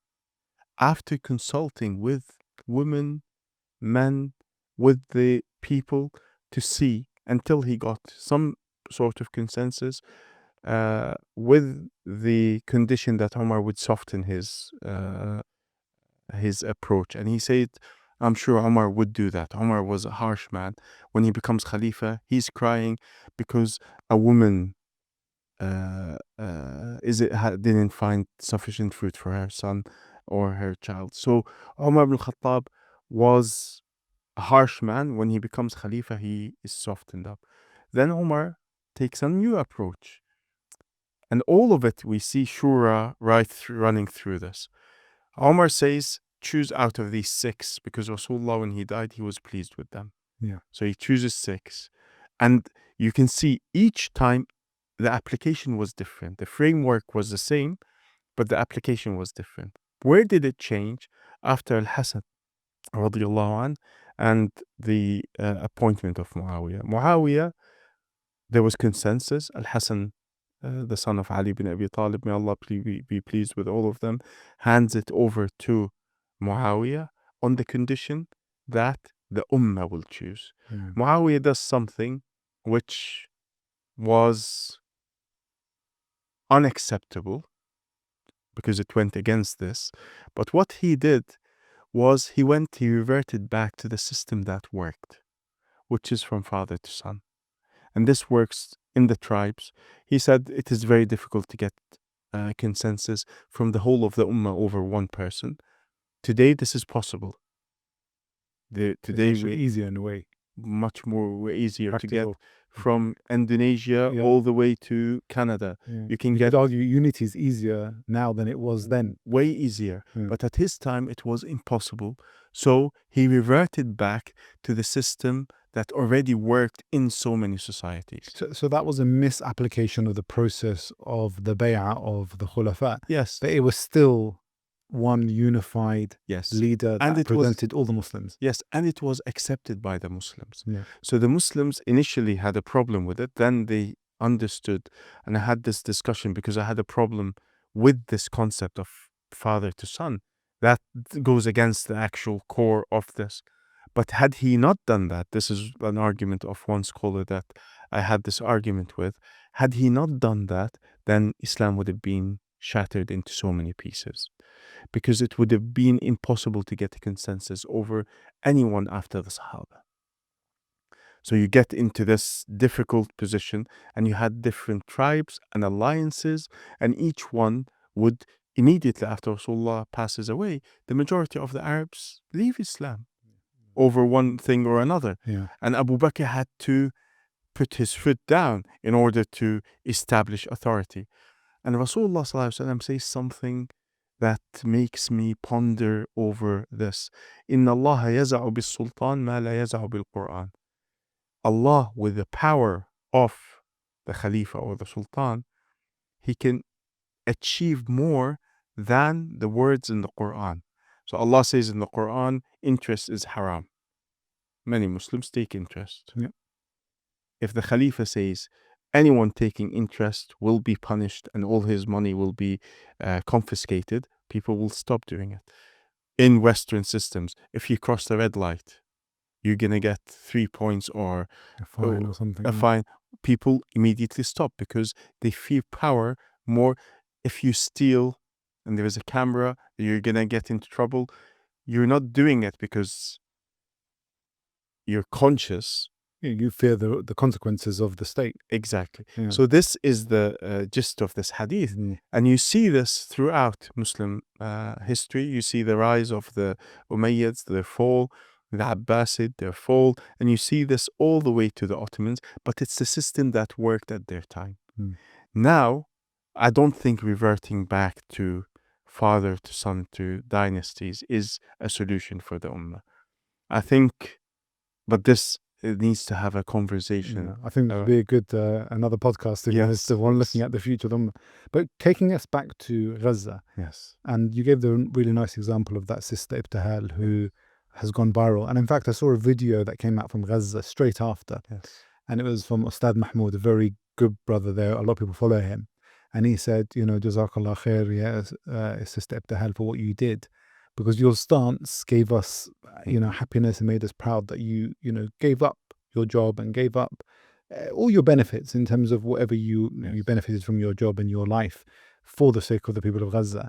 after consulting with women, men, with the people, to see until he got some sort of consensus, with the condition that Umar would soften his approach. And he said, I'm sure Umar would do that. Umar was a harsh man. When he becomes Khalifa, he's crying because a woman didn't find sufficient fruit for her son or her child. So Umar ibn Khattab was a harsh man. When he becomes Khalifa, he is softened up. Then Umar takes a new approach. And all of it, we see Shura running through this. Umar says, choose out of these 6, because Rasulullah, when he died, he was pleased with them. Yeah. So he chooses 6. And you can see each time the application was different. The framework was the same, but the application was different. Where did it change? After Al-Hasan radiallahu an, and the appointment of Muawiyah. Muawiyah, there was consensus. Al-Hasan, the son of Ali bin Abi Talib, may Allah be pleased with all of them, hands it over to Muawiyah on the condition that the Ummah will choose. Muawiyah does something which was unacceptable because it went against this. But what he did was he reverted back to the system that worked, which is from father to son. And this works in the tribes. He said it is very difficult to get consensus from the whole of the Ummah over one person. Today, this is possible. Today, it's easier in a way. Much more easier Practical. to get from Indonesia all the way to Canada. You can could argue unity is easier now than it was then. Way easier. But at his time, it was impossible. So he reverted back to the system that already worked in so many societies. So that was a misapplication of the process of the bay'ah of the Khulafa. Yes. But it was still one unified leader and that presented all the Muslims. Yes, and it was accepted by the Muslims. Yeah. So the Muslims initially had a problem with it. Then they understood, and I had this discussion because I had a problem with this concept of father to son. That goes against the actual core of this. But had he not done that, this is an argument of one scholar that I had this argument with. Had he not done that, then Islam would have been shattered into so many pieces, because it would have been impossible to get a consensus over anyone after the Sahaba. So you get into this difficult position, and you had different tribes and alliances, and each one would, immediately after Rasulullah passes away, the majority of the Arabs leave Islam over one thing or another. Yeah. And Abu Bakr had to put his foot down in order to establish authority. And Rasulullah ﷺ says something that makes me ponder over this. Inna Allah yaza'u bis-sultan ma la yaza'u bil-Qur'an. Allah, with the power of the Khalifa or the Sultan, he can achieve more than the words in the Qur'an. So Allah says in the Qur'an, interest is haram. Many Muslims take interest. Yeah. If the Khalifa says anyone taking interest will be punished and all his money will be confiscated, people will stop doing it. In Western systems, if you cross the red light, you're going to get 3 points or a fine or something. A fine. People immediately stop because they feel power more. If you steal and there is a camera, you're going to get into trouble. You're not doing it because you're conscious. You fear the consequences of the state. Exactly. Yeah. So this is the gist of this hadith. And you see this throughout Muslim history. You see the rise of the Umayyads, their fall, the Abbasid, their fall. And you see this all the way to the Ottomans. But it's the system that worked at their time. Now, I don't think reverting back to father to son to dynasties is a solution for the Ummah. I think, but this... it needs to have a conversation. I think that would be a good another podcast. Yes, the one looking at the future. But taking us back to Gaza. Yes. And you gave the really nice example of that sister Ibtihal who has gone viral. And in fact, I saw a video that came out from Gaza straight after. Yes. And it was from Ustad Mahmoud, a very good brother there. A lot of people follow him. And he said, Jazakallah khair, Sister Ibtihal, for what you did. Because your stance gave us, happiness and made us proud that you gave up your job and gave up all your benefits in terms of whatever you benefited from your job and your life for the sake of the people of Gaza.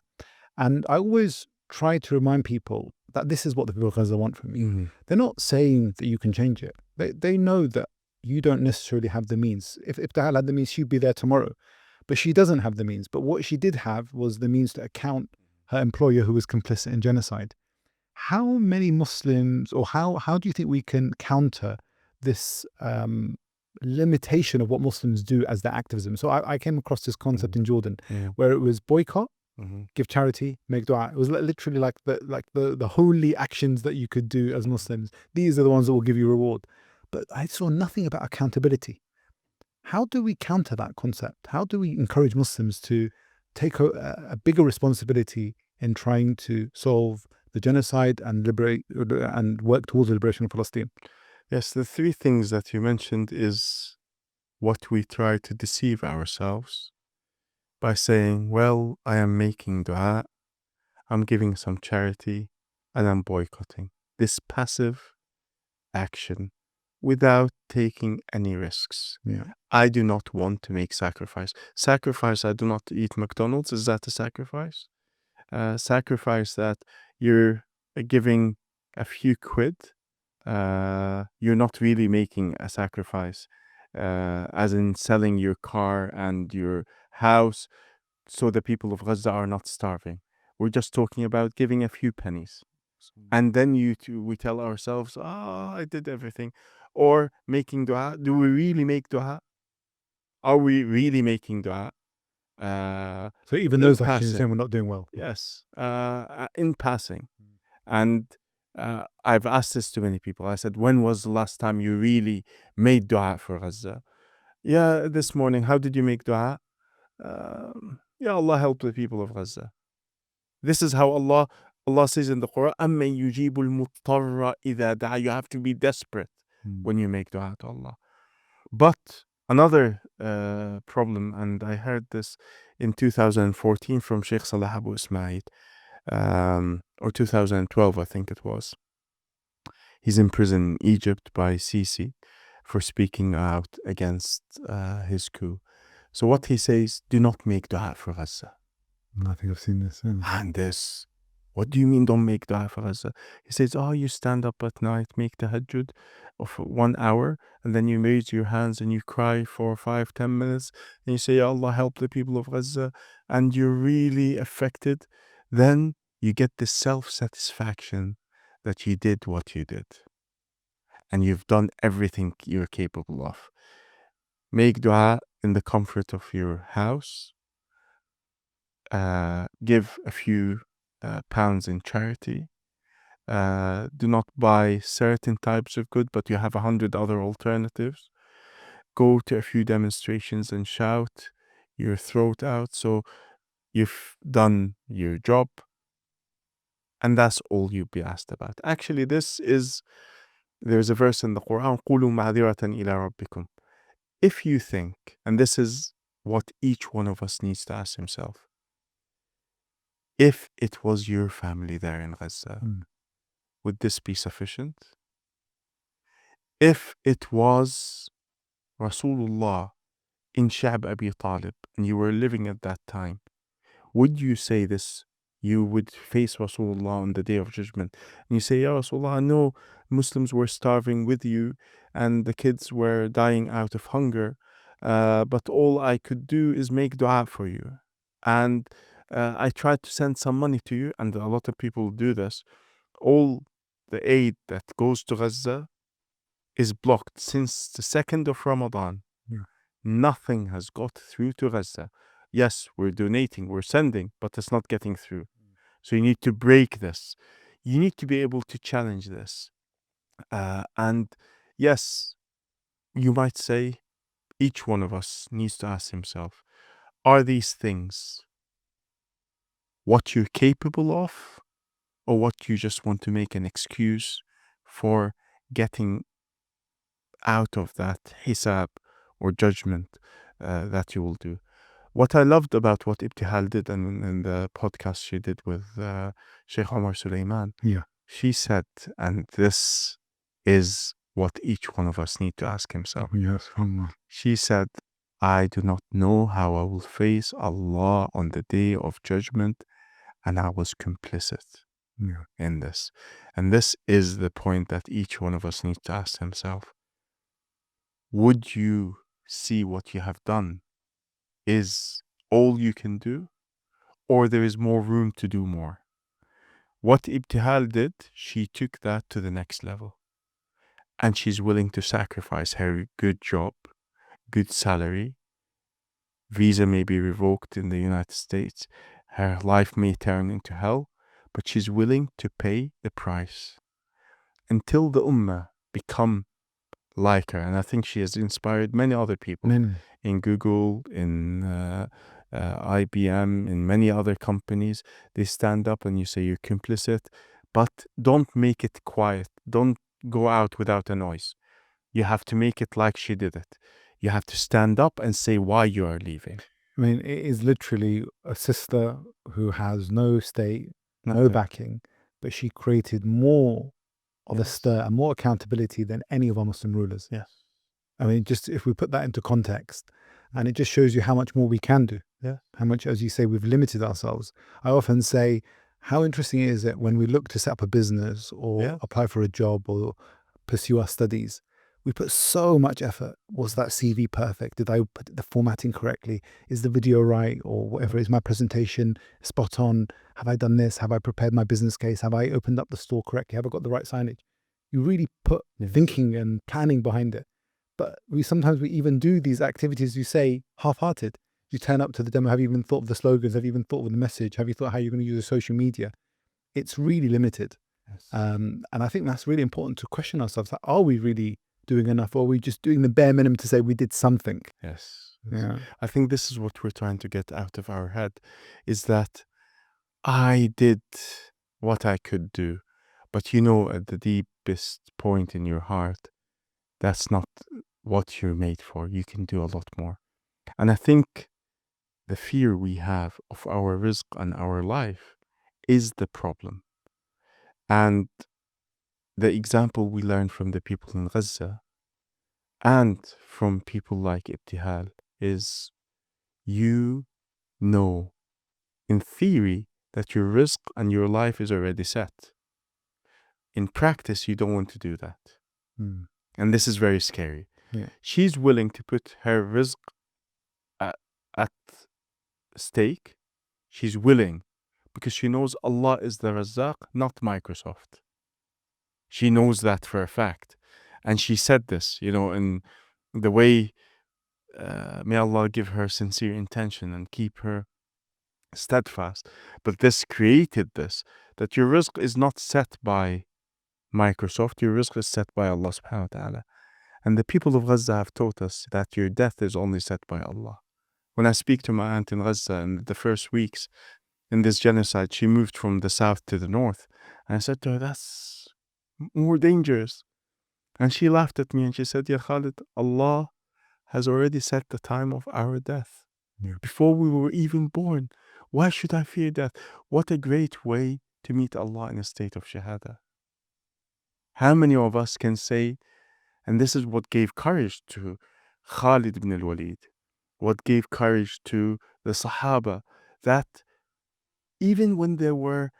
And I always try to remind people that this is what the people of Gaza want from you. They're not saying that you can change it. They know that you don't necessarily have the means. If Ibtihal had the means, she'd be there tomorrow. But she doesn't have the means. But what she did have was the means to account her employer who was complicit in genocide. how many Muslims, or how do you think we can counter this limitation of what Muslims do as their activism? So I came across this concept in Jordan where it was boycott, give charity, make dua. It was literally like the holy actions that you could do as Muslims. These are the ones that will give you reward. But I saw nothing about accountability. How do we counter that concept? How do we encourage Muslims to take a bigger responsibility in trying to solve the genocide and liberate and work towards the liberation of Palestine? Yes, the three things that you mentioned is what we try to deceive ourselves by saying, well, I am making dua, I'm giving some charity, and I'm boycotting. This passive action without taking any risks. Yeah. I do not want to make sacrifice. Sacrifice, I do not eat McDonald's. Is that a sacrifice? Sacrifice that you're giving a few quid. You're not really making a sacrifice, as in selling your car and your house so the people of Gaza are not starving. We're just talking about giving a few pennies. And then we tell ourselves, I did everything. Or making dua. Do we really make dua? Are we really making dua? So even those actions saying we're not doing well. Yes, in passing. And I've asked this to many people. I said, when was the last time you really made dua for Gaza? Yeah, this morning. How did you make dua? Ya Allah, help the people of Gaza. This is how Allah says in the Quran, أَمَّن يُجِيبُ الْمُضْطَرَّ إِذَا دَعَا. You have to be desperate when you make dua to Allah. But another problem, and I heard this in 2014 from Sheikh Salah Abu Ismail, or 2012, I think it was. He's in prison in Egypt by Sisi for speaking out against his coup. So what he says, do not make dua for Gaza. I think I've seen this. And this, what do you mean don't make dua for Gaza? He says, you stand up at night, make tahajjud of 1 hour, and then you raise your hands and you cry for 5, 10 minutes, and you say, Ya Allah, help the people of Gaza, and you're really affected. Then you get this self-satisfaction that you did what you did. And you've done everything you're capable of. Make dua in the comfort of your house. Give a few pounds in charity. Do not buy certain types of good, but you have 100 other alternatives. Go to a few demonstrations and shout your throat out. So you've done your job. And that's all you'll be asked about. Actually, there's a verse in the Quran, قُولُوا مَعْذِرَةً إِلَىٰ رَبِّكُمْ. If you think, and this is what each one of us needs to ask himself, if it was your family there in Gaza, would this be sufficient? If it was Rasulullah in Sha'b Abi Talib, and you were living at that time, would you say this? You would face Rasulullah on the Day of Judgment, and you say, Ya Rasulullah, I know Muslims were starving with you, and the kids were dying out of hunger, but all I could do is make dua for you. And I tried to send some money to you, and a lot of people do this. All the aid that goes to Gaza is blocked since the 2nd of Ramadan. Nothing has got through to Gaza. Yes, we're donating, we're sending, but it's not getting through. So you need to break this. You need to be able to challenge this. And yes, you might say each one of us needs to ask himself, are these things what you're capable of, or what you just want to make an excuse for getting out of that hisab or judgment that you will do? What I loved about what Ibtihal did and the podcast she did with Sheikh Omar Suleiman, she said, and this is what each one of us need to ask himself. Yes, Allah. She said, I do not know how I will face Allah on the Day of Judgment, and I was complicit in this. And this is the point that each one of us needs to ask himself. Would you see what you have done is all you can do, or there is more room to do more? What Ibtihal did, she took that to the next level. And she's willing to sacrifice her good job, good salary. Visa may be revoked in the United States. Her life may turn into hell, but she's willing to pay the price until the Ummah become like her. And I think she has inspired many other people in Google, in IBM, in many other companies. They stand up and you say you're complicit, but don't make it quiet. Don't go out without a noise. You have to make it like she did it. You have to stand up and say why you are leaving. I mean, it is literally a sister who has no state, no Nothing. backing, but she created more of a Yes. stir and more accountability than any of our Muslim rulers. Yes. I mean, just if we put that into context, and it just shows you how much more we can do. Yeah. How much, as you say, we've limited ourselves. I often say, how interesting is it when we look to set up a business or Yeah. apply for a job or pursue our studies? We put so much effort. Was that CV perfect? Did I put the formatting correctly? Is the video right? Or whatever, is my presentation spot on? Have I done this? Have I prepared my business case? Have I opened up the store correctly? Have I got the right signage? You really put thinking and planning behind it. But sometimes we even do these activities, you say, half-hearted. You turn up to the demo, have you even thought of the slogans? Have you even thought of the message? Have you thought how you're going to use the social media? It's really limited. Yes. And I think that's really important to question ourselves. Like, are we really doing enough, or are we just doing the bare minimum to say we did something? Yes. Yeah. I think this is what we're trying to get out of our head, is that I did what I could do. But at the deepest point in your heart, that's not what you're made for. You can do a lot more. And I think the fear we have of our rizq and our life is the problem. And the example we learn from the people in Gaza and from people like Ibtihal is you know, in theory, that your rizq and your life is already set. In practice, you don't want to do that. And this is very scary. Yeah. She's willing to put her rizq at stake. She's willing because she knows Allah is the Razzaq, not Microsoft. She knows that for a fact. And she said this, in the way, may Allah give her sincere intention and keep her steadfast. But this created this, that your rizq is not set by Microsoft, your rizq is set by Allah subhanahu wa ta'ala. And the people of Gaza have taught us that your death is only set by Allah. When I speak to my aunt in Gaza in the first weeks in this genocide, she moved from the south to the north. And I said to her, that's more dangerous. And she laughed at me and she said, Ya Khalid, Allah has already set the time of our death. Before we were even born. Why should I fear death? What a great way to meet Allah in a state of shahada. How many of us can say, and this is what gave courage to Khalid ibn al-Walid, what gave courage to the Sahaba, that even when they were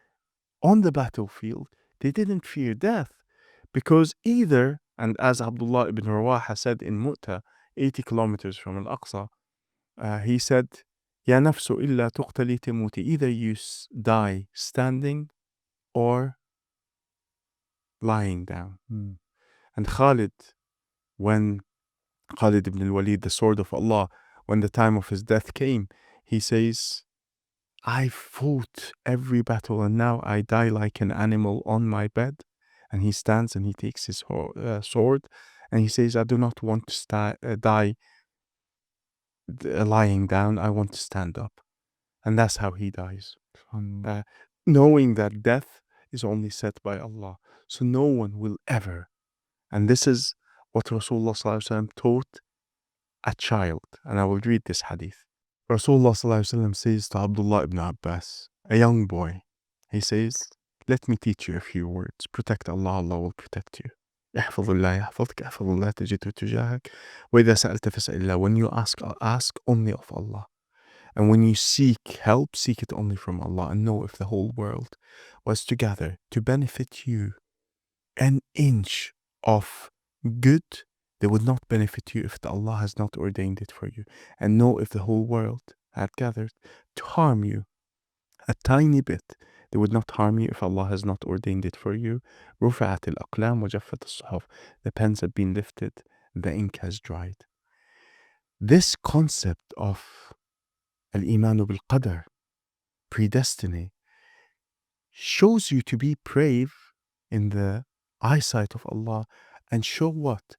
on the battlefield, they didn't fear death. Because either, and as Abdullah ibn Rawaha said in Mu'ta, 80 kilometers from Al-Aqsa, he said, Ya nafsu illa tuqtali timuti. Either you die standing or lying down. And Khalid, when Khalid ibn al-Walid, the sword of Allah, when the time of his death came, he says, I fought every battle and now I die like an animal on my bed. And he stands and he takes his sword and he says, I do not want to die lying down. I want to stand up. And that's how he dies. Knowing that death is only set by Allah. So no one will ever. And this is what Rasulullah sallallahu alaihi wasallam taught a child. And I will read this hadith. Rasulullah sallallahu alaihi wasallam says to Abdullah ibn Abbas, a young boy, he says, let me teach you a few words. Protect Allah, Allah will protect you. احفظ الله يحفظك احفظ الله تجده تجاهك وإذا سألت فاسأل الله. When you ask only of Allah. And when you seek help, seek it only from Allah. And know if the whole world was together to benefit you an inch of good, they would not benefit you if Allah has not ordained it for you. And know if the whole world had gathered to harm you a tiny bit, They would not harm you if Allah has not ordained it for you. رُفِعَتِ الْأَقْلَامُ وَجَفَّتِ الصُّحُفُ. The pens have been lifted, the ink has dried. This concept of al-imanu bil-qadar, predestiny, shows you to be brave in the eyesight of Allah and show what?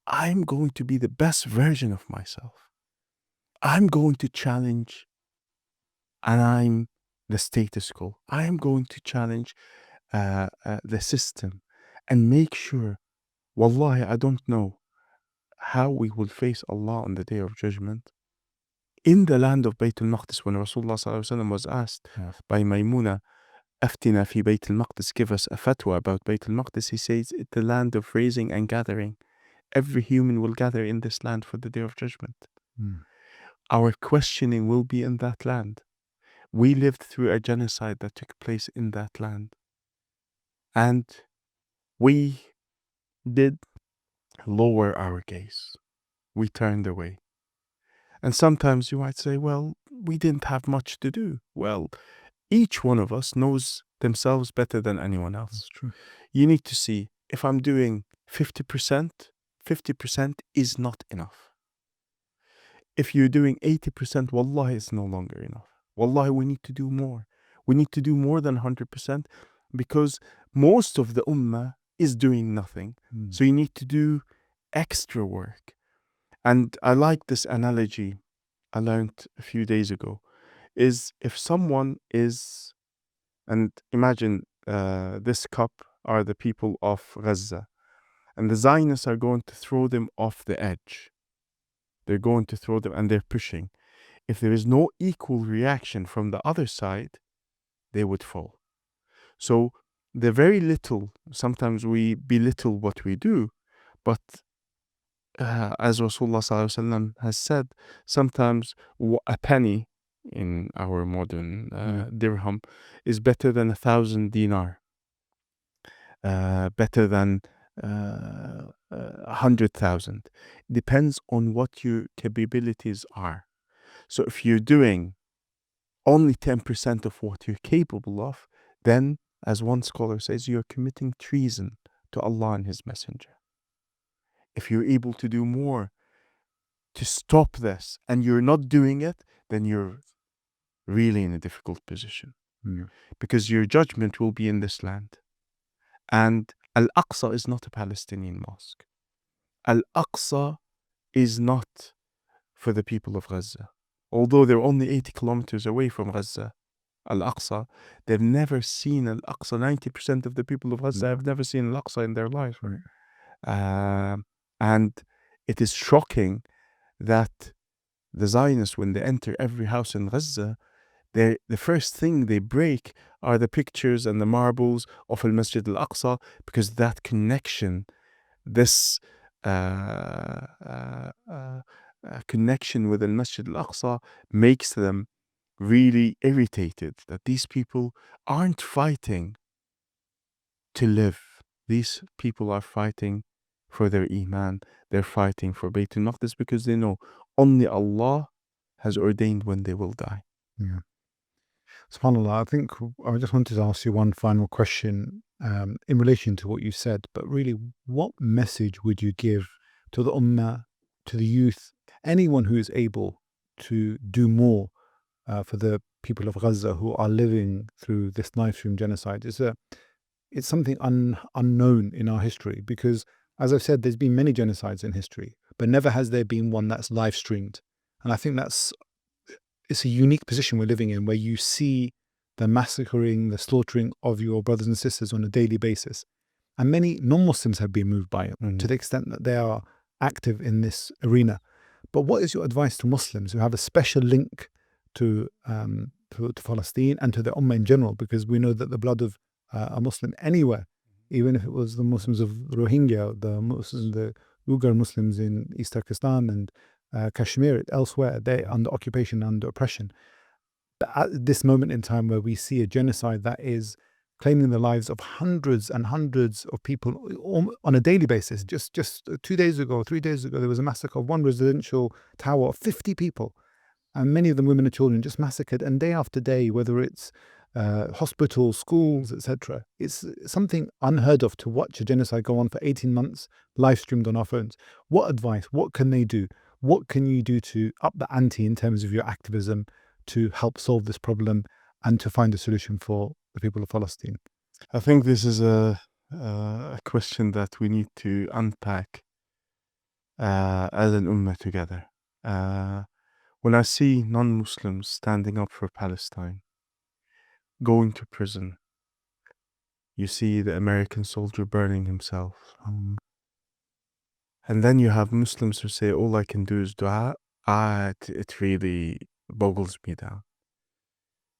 I'm going to be the best version of myself. I'm going to challenge, and I'm the status quo. I'm going to challenge the system and make sure, wallahi, I don't know how we will face Allah on the Day of Judgment. In the land of Bayt al-Maqdis, when Rasulullah was asked by Maymuna, Aftina fi Bayt al-Maqdis, give us a fatwa about Bayt al-Maqdis, he says, it's the land of raising and gathering. Every human will gather in this land for the Day of Judgment. Our questioning will be in that land. We lived through a genocide that took place in that land. And we did lower our gaze. We turned away. And sometimes you might say, well, we didn't have much to do. Well, each one of us knows themselves better than anyone else. That's true. You need to see, if I'm doing 50%, 50% is not enough. If you're doing 80%, wallahi, it's no longer enough. Wallahi, we need to do more. We need to do more than 100% because most of the ummah is doing nothing. So you need to do extra work. And I like this analogy I learned a few days ago, is if someone is, and imagine this cup are the people of Gaza, and the Zionists are going to throw them off the edge. They're going to throw them, and they're pushing. If there is no equal reaction from the other side, they would fall. So the very little, sometimes we belittle what we do, but as Rasulullah ﷺ has said, sometimes a penny in our modern dirham is better than 1,000 dinar, better than 100,000. Depends on what your capabilities are. So if you're doing only 10% of what you're capable of, then, as one scholar says, you're committing treason to Allah and His Messenger. If you're able to do more to stop this and you're not doing it, then you're really in a difficult position. Because your judgment will be in this land. And Al-Aqsa is not a Palestinian mosque. Al-Aqsa is not for the people of Gaza. Although they're only 80 kilometers away from Gaza, Al-Aqsa, they've never seen Al-Aqsa. 90% of the people of Gaza have never seen Al-Aqsa in their lives. And it is shocking that the Zionists, when they enter every house in Gaza, the first thing they break are the pictures and the marbles of Al-Masjid Al-Aqsa, because that connection, this connection with Al-Masjid Al-Aqsa makes them really irritated that these people aren't fighting to live. These people are fighting for their iman. They're fighting for Bayt al-Maqdis because they know only Allah has ordained when they will die. Yeah. SubhanAllah, I think I just wanted to ask you one final question in relation to what you said, but really, what message would you give to the Ummah, to the youth, anyone who is able to do more for the people of Gaza who are living through this live stream genocide? It's something unknown in our history because, as I've said, there's been many genocides in history, but never has there been one that's live streamed. And I think it's a unique position we're living in where you see the massacring, the slaughtering of your brothers and sisters on a daily basis. And many non-Muslims have been moved by it to the extent that they are active in this arena. But what is your advice to Muslims who have a special link to Palestine and to the Ummah in general? Because we know that the blood of a Muslim anywhere, even if it was the Muslims of Rohingya, the Uyghur Muslims in East Turkestan and Kashmir, elsewhere, they're under occupation, under oppression. But at this moment in time where we see a genocide that is claiming the lives of hundreds and hundreds of people on a daily basis. Just 2 days ago, 3 days ago, there was a massacre of one residential tower of 50 people, and many of them women and children just massacred. And day after day, whether it's hospitals, schools, etc. It's something unheard of to watch a genocide go on for 18 months, live streamed on our phones. What advice? What can they do? What can you do to up the ante in terms of your activism to help solve this problem and to find a solution for the people of Palestine? I think this is a question that we need to unpack as an ummah together. When I see non-Muslims standing up for Palestine, going to prison, you see the American soldier burning himself. And then you have Muslims who say, all I can do is dua. It really boggles me down.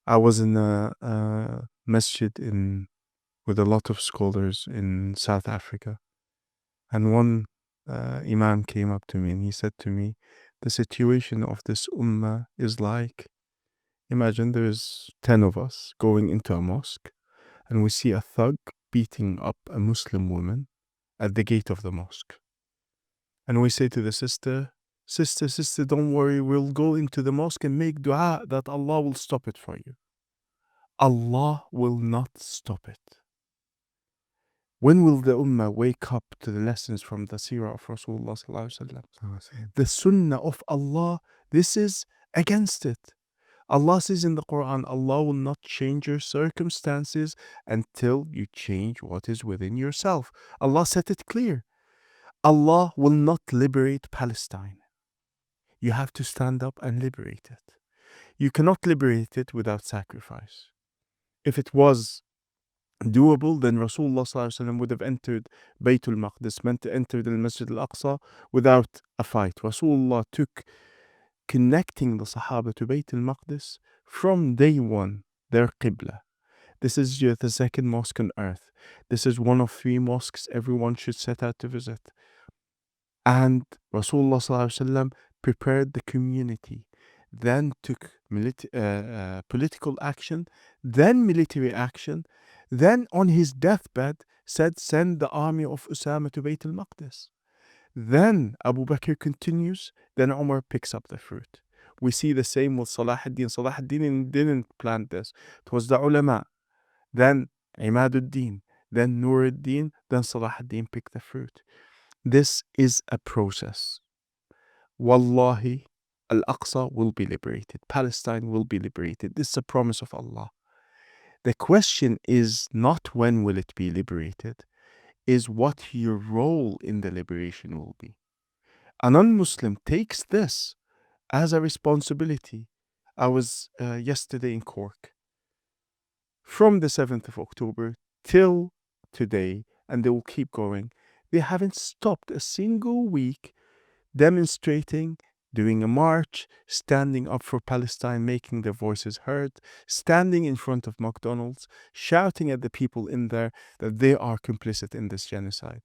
I was in a masjid with a lot of scholars in South Africa. And one imam came up to me and he said to me, the situation of this ummah is like, imagine there's 10 of us going into a mosque and we see a thug beating up a Muslim woman at the gate of the mosque. And we say to the sister, don't worry, we'll go into the mosque and make dua that Allah will stop it for you. Allah will not stop it. When will the ummah wake up to the lessons from the seerah of Rasulullah sallallahu alaihi wasallam? The sunnah of Allah, this is against it. Allah says in the Quran, Allah will not change your circumstances until you change what is within yourself. Allah said it clear. Allah will not liberate Palestine. You have to stand up and liberate it. You cannot liberate it without sacrifice. If it was doable, then Rasulullah ﷺ would have entered Baytul Maqdis, meant to enter the Masjid al-Aqsa without a fight. Rasulullah took connecting the Sahaba to Baytul Maqdis from day one, their Qibla. This is the second mosque on earth. This is one of 3 mosques everyone should set out to visit. And Rasulullah ﷺ prepared the community, then took political action, then military action, then on his deathbed said, send the army of Usama to Bayt al-Maqdis. Then Abu Bakr continues, then Umar picks up the fruit. We see the same with Salah ad-Din. Salah ad-Din didn't plant this. It was the ulama. Then Imad ad-Din, then Nur ad-Din, then Salah ad-Din picked the fruit. This is a process. Wallahi, Al-Aqsa will be liberated. Palestine will be liberated. This is a promise of Allah. The question is not when will it be liberated, is what your role in the liberation will be. A non-Muslim takes this as a responsibility. I was yesterday in Cork. From the 7th of October till today, and they will keep going, they haven't stopped a single week demonstrating, doing a march, standing up for Palestine, making their voices heard, standing in front of McDonald's, shouting at the people in there that they are complicit in this genocide.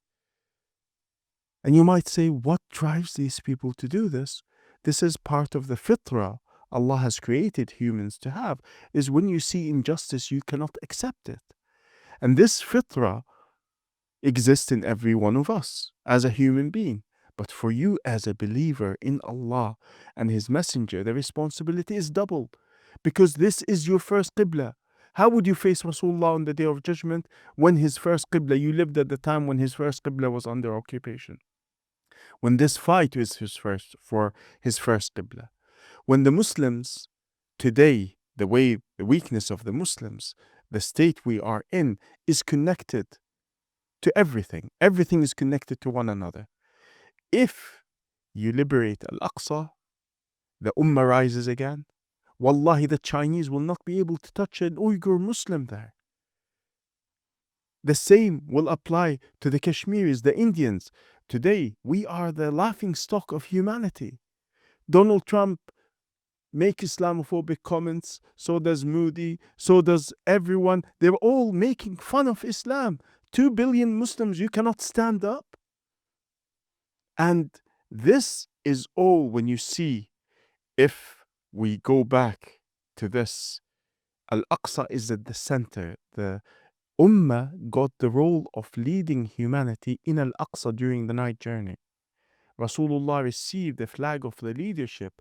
And you might say, what drives these people to do this? This is part of the fitrah Allah has created humans to have, is when you see injustice, you cannot accept it. And this fitrah exists in every one of us as a human being. But for you as a believer in Allah and His Messenger, the responsibility is double, because this is your first qibla. How would you face Rasulullah on the Day of Judgment when his first qibla, you lived at the time when his first qibla was under occupation? When this fight is for his first qibla. When the Muslims today, the weakness of the Muslims, the state we are in, is connected to everything. Everything is connected to one another. If you liberate Al-Aqsa, the Ummah rises again. Wallahi, the Chinese will not be able to touch an Uyghur Muslim there. The same will apply to the Kashmiris, the Indians. Today, we are the laughing stock of humanity. Donald Trump make Islamophobic comments, so does Moody, so does everyone. They're all making fun of Islam. 2 billion Muslims, you cannot stand up. And this is all when you see, if we go back to this, Al-Aqsa is at the center. The Ummah got the role of leading humanity in Al-Aqsa during the night journey. Rasulullah received the flag of the leadership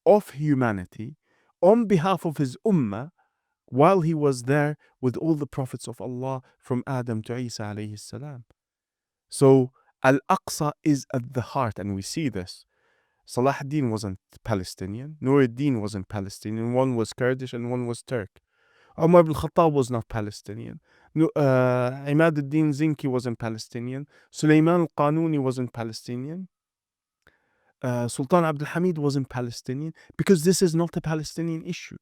of humanity on behalf of his Ummah while he was there with all the prophets of Allah from Adam to Isa alayhi salam. So Al-Aqsa is at the heart, and we see this. Salah ad-Din wasn't Palestinian. Nur ad-Din wasn't Palestinian. One was Kurdish and one was Turk. Umar ibn Khattab was not Palestinian. Imad ad-Din Zinki wasn't Palestinian. Sulaiman al-Qanuni wasn't Palestinian. Sultan Abdul Hamid wasn't Palestinian, because this is not a Palestinian issue.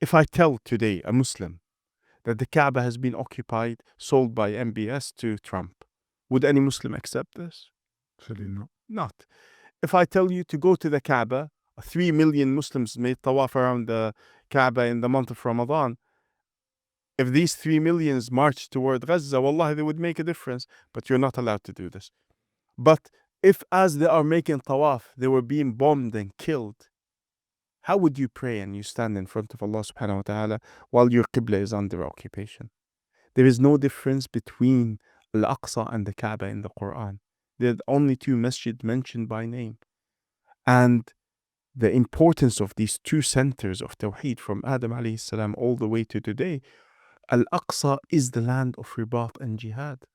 If I tell today a Muslim that the Kaaba has been occupied, sold by MBS to Trump, would any Muslim accept this? Actually, not. Not. If I tell you to go to the Kaaba, 3 million Muslims made tawaf around the Kaaba in the month of Ramadan. If these 3 millions marched toward Gaza, wallahi, they would make a difference. But you're not allowed to do this. But if, as they are making tawaf, they were being bombed and killed, how would you pray and you stand in front of Allah subhanahu wa ta'ala while your Qibla is under occupation? There is no difference between Al-Aqsa and the Kaaba in the Quran. They're the only two masjid mentioned by name. And the importance of these two centers of Tawheed from Adam alayhi salam all the way to today, Al-Aqsa is the land of ribat and jihad.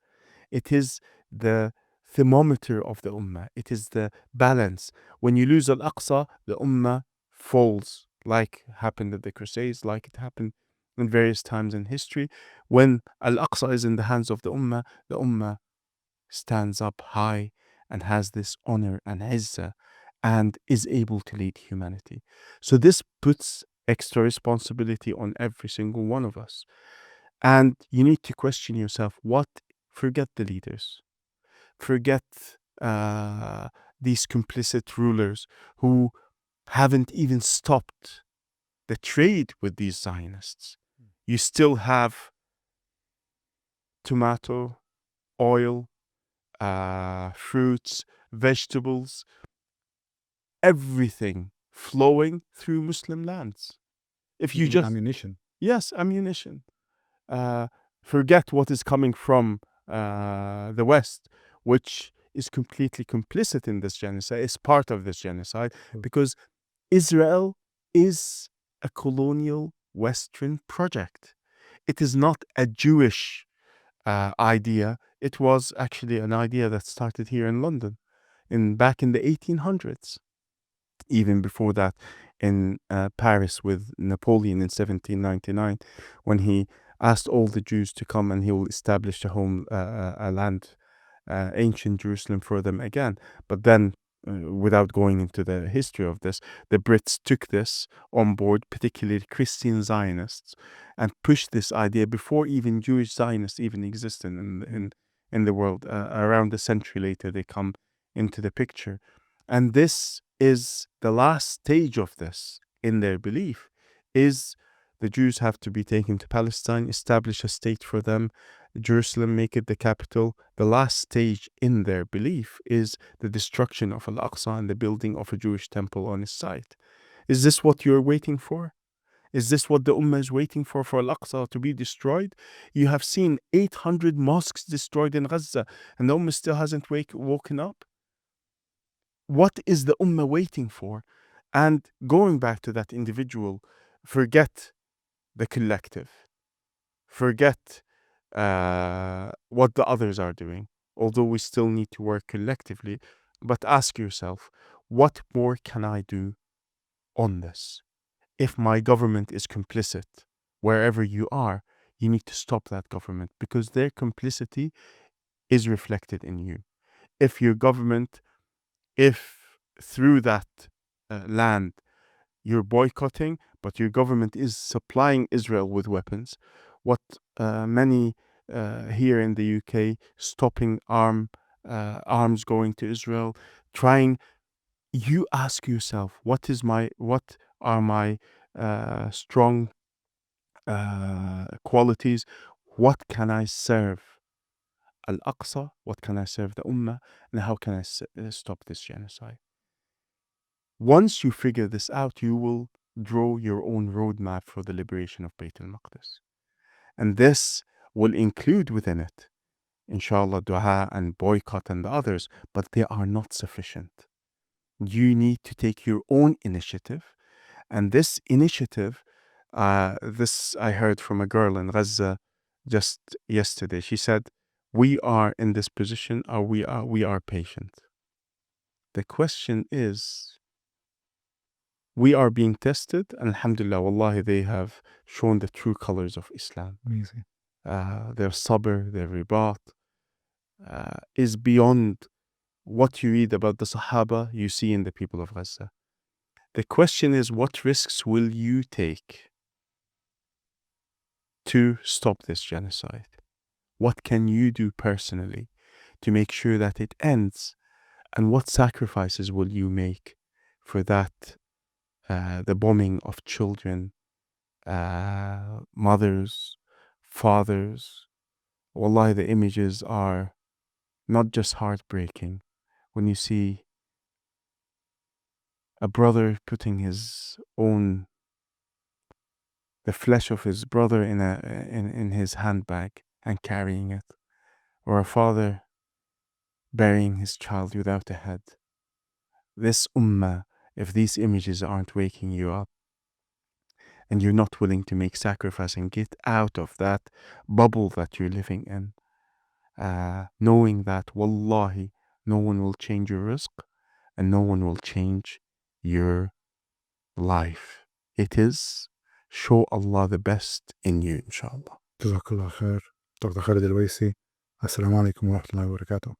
It is the thermometer of the Ummah. It is the balance. When you lose Al-Aqsa, the Ummah falls, like happened at the Crusades, like it happened in various times in history. When Al-Aqsa is in the hands of the Ummah stands up high and has this honor and izzah and is able to lead humanity. So this puts extra responsibility on every single one of us. And you need to question yourself, forget the leaders. Forget these complicit rulers who haven't even stopped the trade with these Zionists. You still have tomato, oil, fruits, vegetables, everything flowing through Muslim lands. If you just ammunition. Yes, ammunition. Forget what is coming from the West, which is completely complicit in this genocide, is part of this genocide, because Israel is a colonial Western project. It is not a Jewish idea. It was actually an idea that started here in London back in the 1800s. Even before that, in Paris with Napoleon in 1799, when he asked all the Jews to come and he will establish a land, ancient Jerusalem for them again. But then, without going into the history of this, the Brits took this on board, particularly Christian Zionists, and pushed this idea before even Jewish Zionists even existed in the world. Around a century later, they come into the picture. And this is the last stage of this in their belief, is the Jews have to be taken to Palestine, establish a state for them, Jerusalem, make it the capital. The last stage in their belief is the destruction of Al-Aqsa and the building of a Jewish temple on its site. Is this what you're waiting for? Is this what the Ummah is waiting for Al-Aqsa to be destroyed? You have seen 800 mosques destroyed in Gaza, and the Ummah still hasn't woken up. What is the Ummah waiting for? And going back to that individual, forget the collective. Forget what the others are doing, although we still need to work collectively. But ask yourself, what more can I do on this? If my government is complicit, wherever you are, you need to stop that government, because their complicity is reflected in you. If your government, if through that land you're boycotting, but your government is supplying Israel with weapons, what many here in the UK, stopping arms going to Israel, trying, you ask yourself, what are my strong qualities? What can I serve Al-Aqsa? What can I serve the Ummah? And how can I stop this genocide? Once you figure this out, you will draw your own roadmap for the liberation of Bayt al-Maqdis. And this will include within it, inshallah, dua and boycott and the others, but they are not sufficient. You need to take your own initiative. And this initiative This I heard from a girl in Gaza just yesterday. She said, "We are in this position, or we are patient." The question is, we are being tested, and alhamdulillah, wallahi, they have shown the true colors of Islam. Amazing. Their sabr, their ribat is beyond what you read about the Sahaba, you see in the people of Gaza. The question is, what risks will you take to stop this genocide? What can you do personally to make sure that it ends? And what sacrifices will you make for that? The bombing of children, mothers, fathers. Wallahi, the images are not just heartbreaking. When you see a brother putting the flesh of his brother in his handbag and carrying it, or a father burying his child without a head. This ummah, if these images aren't waking you up, and you're not willing to make sacrifice and get out of that bubble that you're living in, knowing that wallahi, no one will change your rizq and no one will change your life. It is show Allah the best in you, inshallah. Jazakallah khair. Dr. Khalid Al Owaisi. Assalamu alaikum wa rahmatullahi wa barakatuh.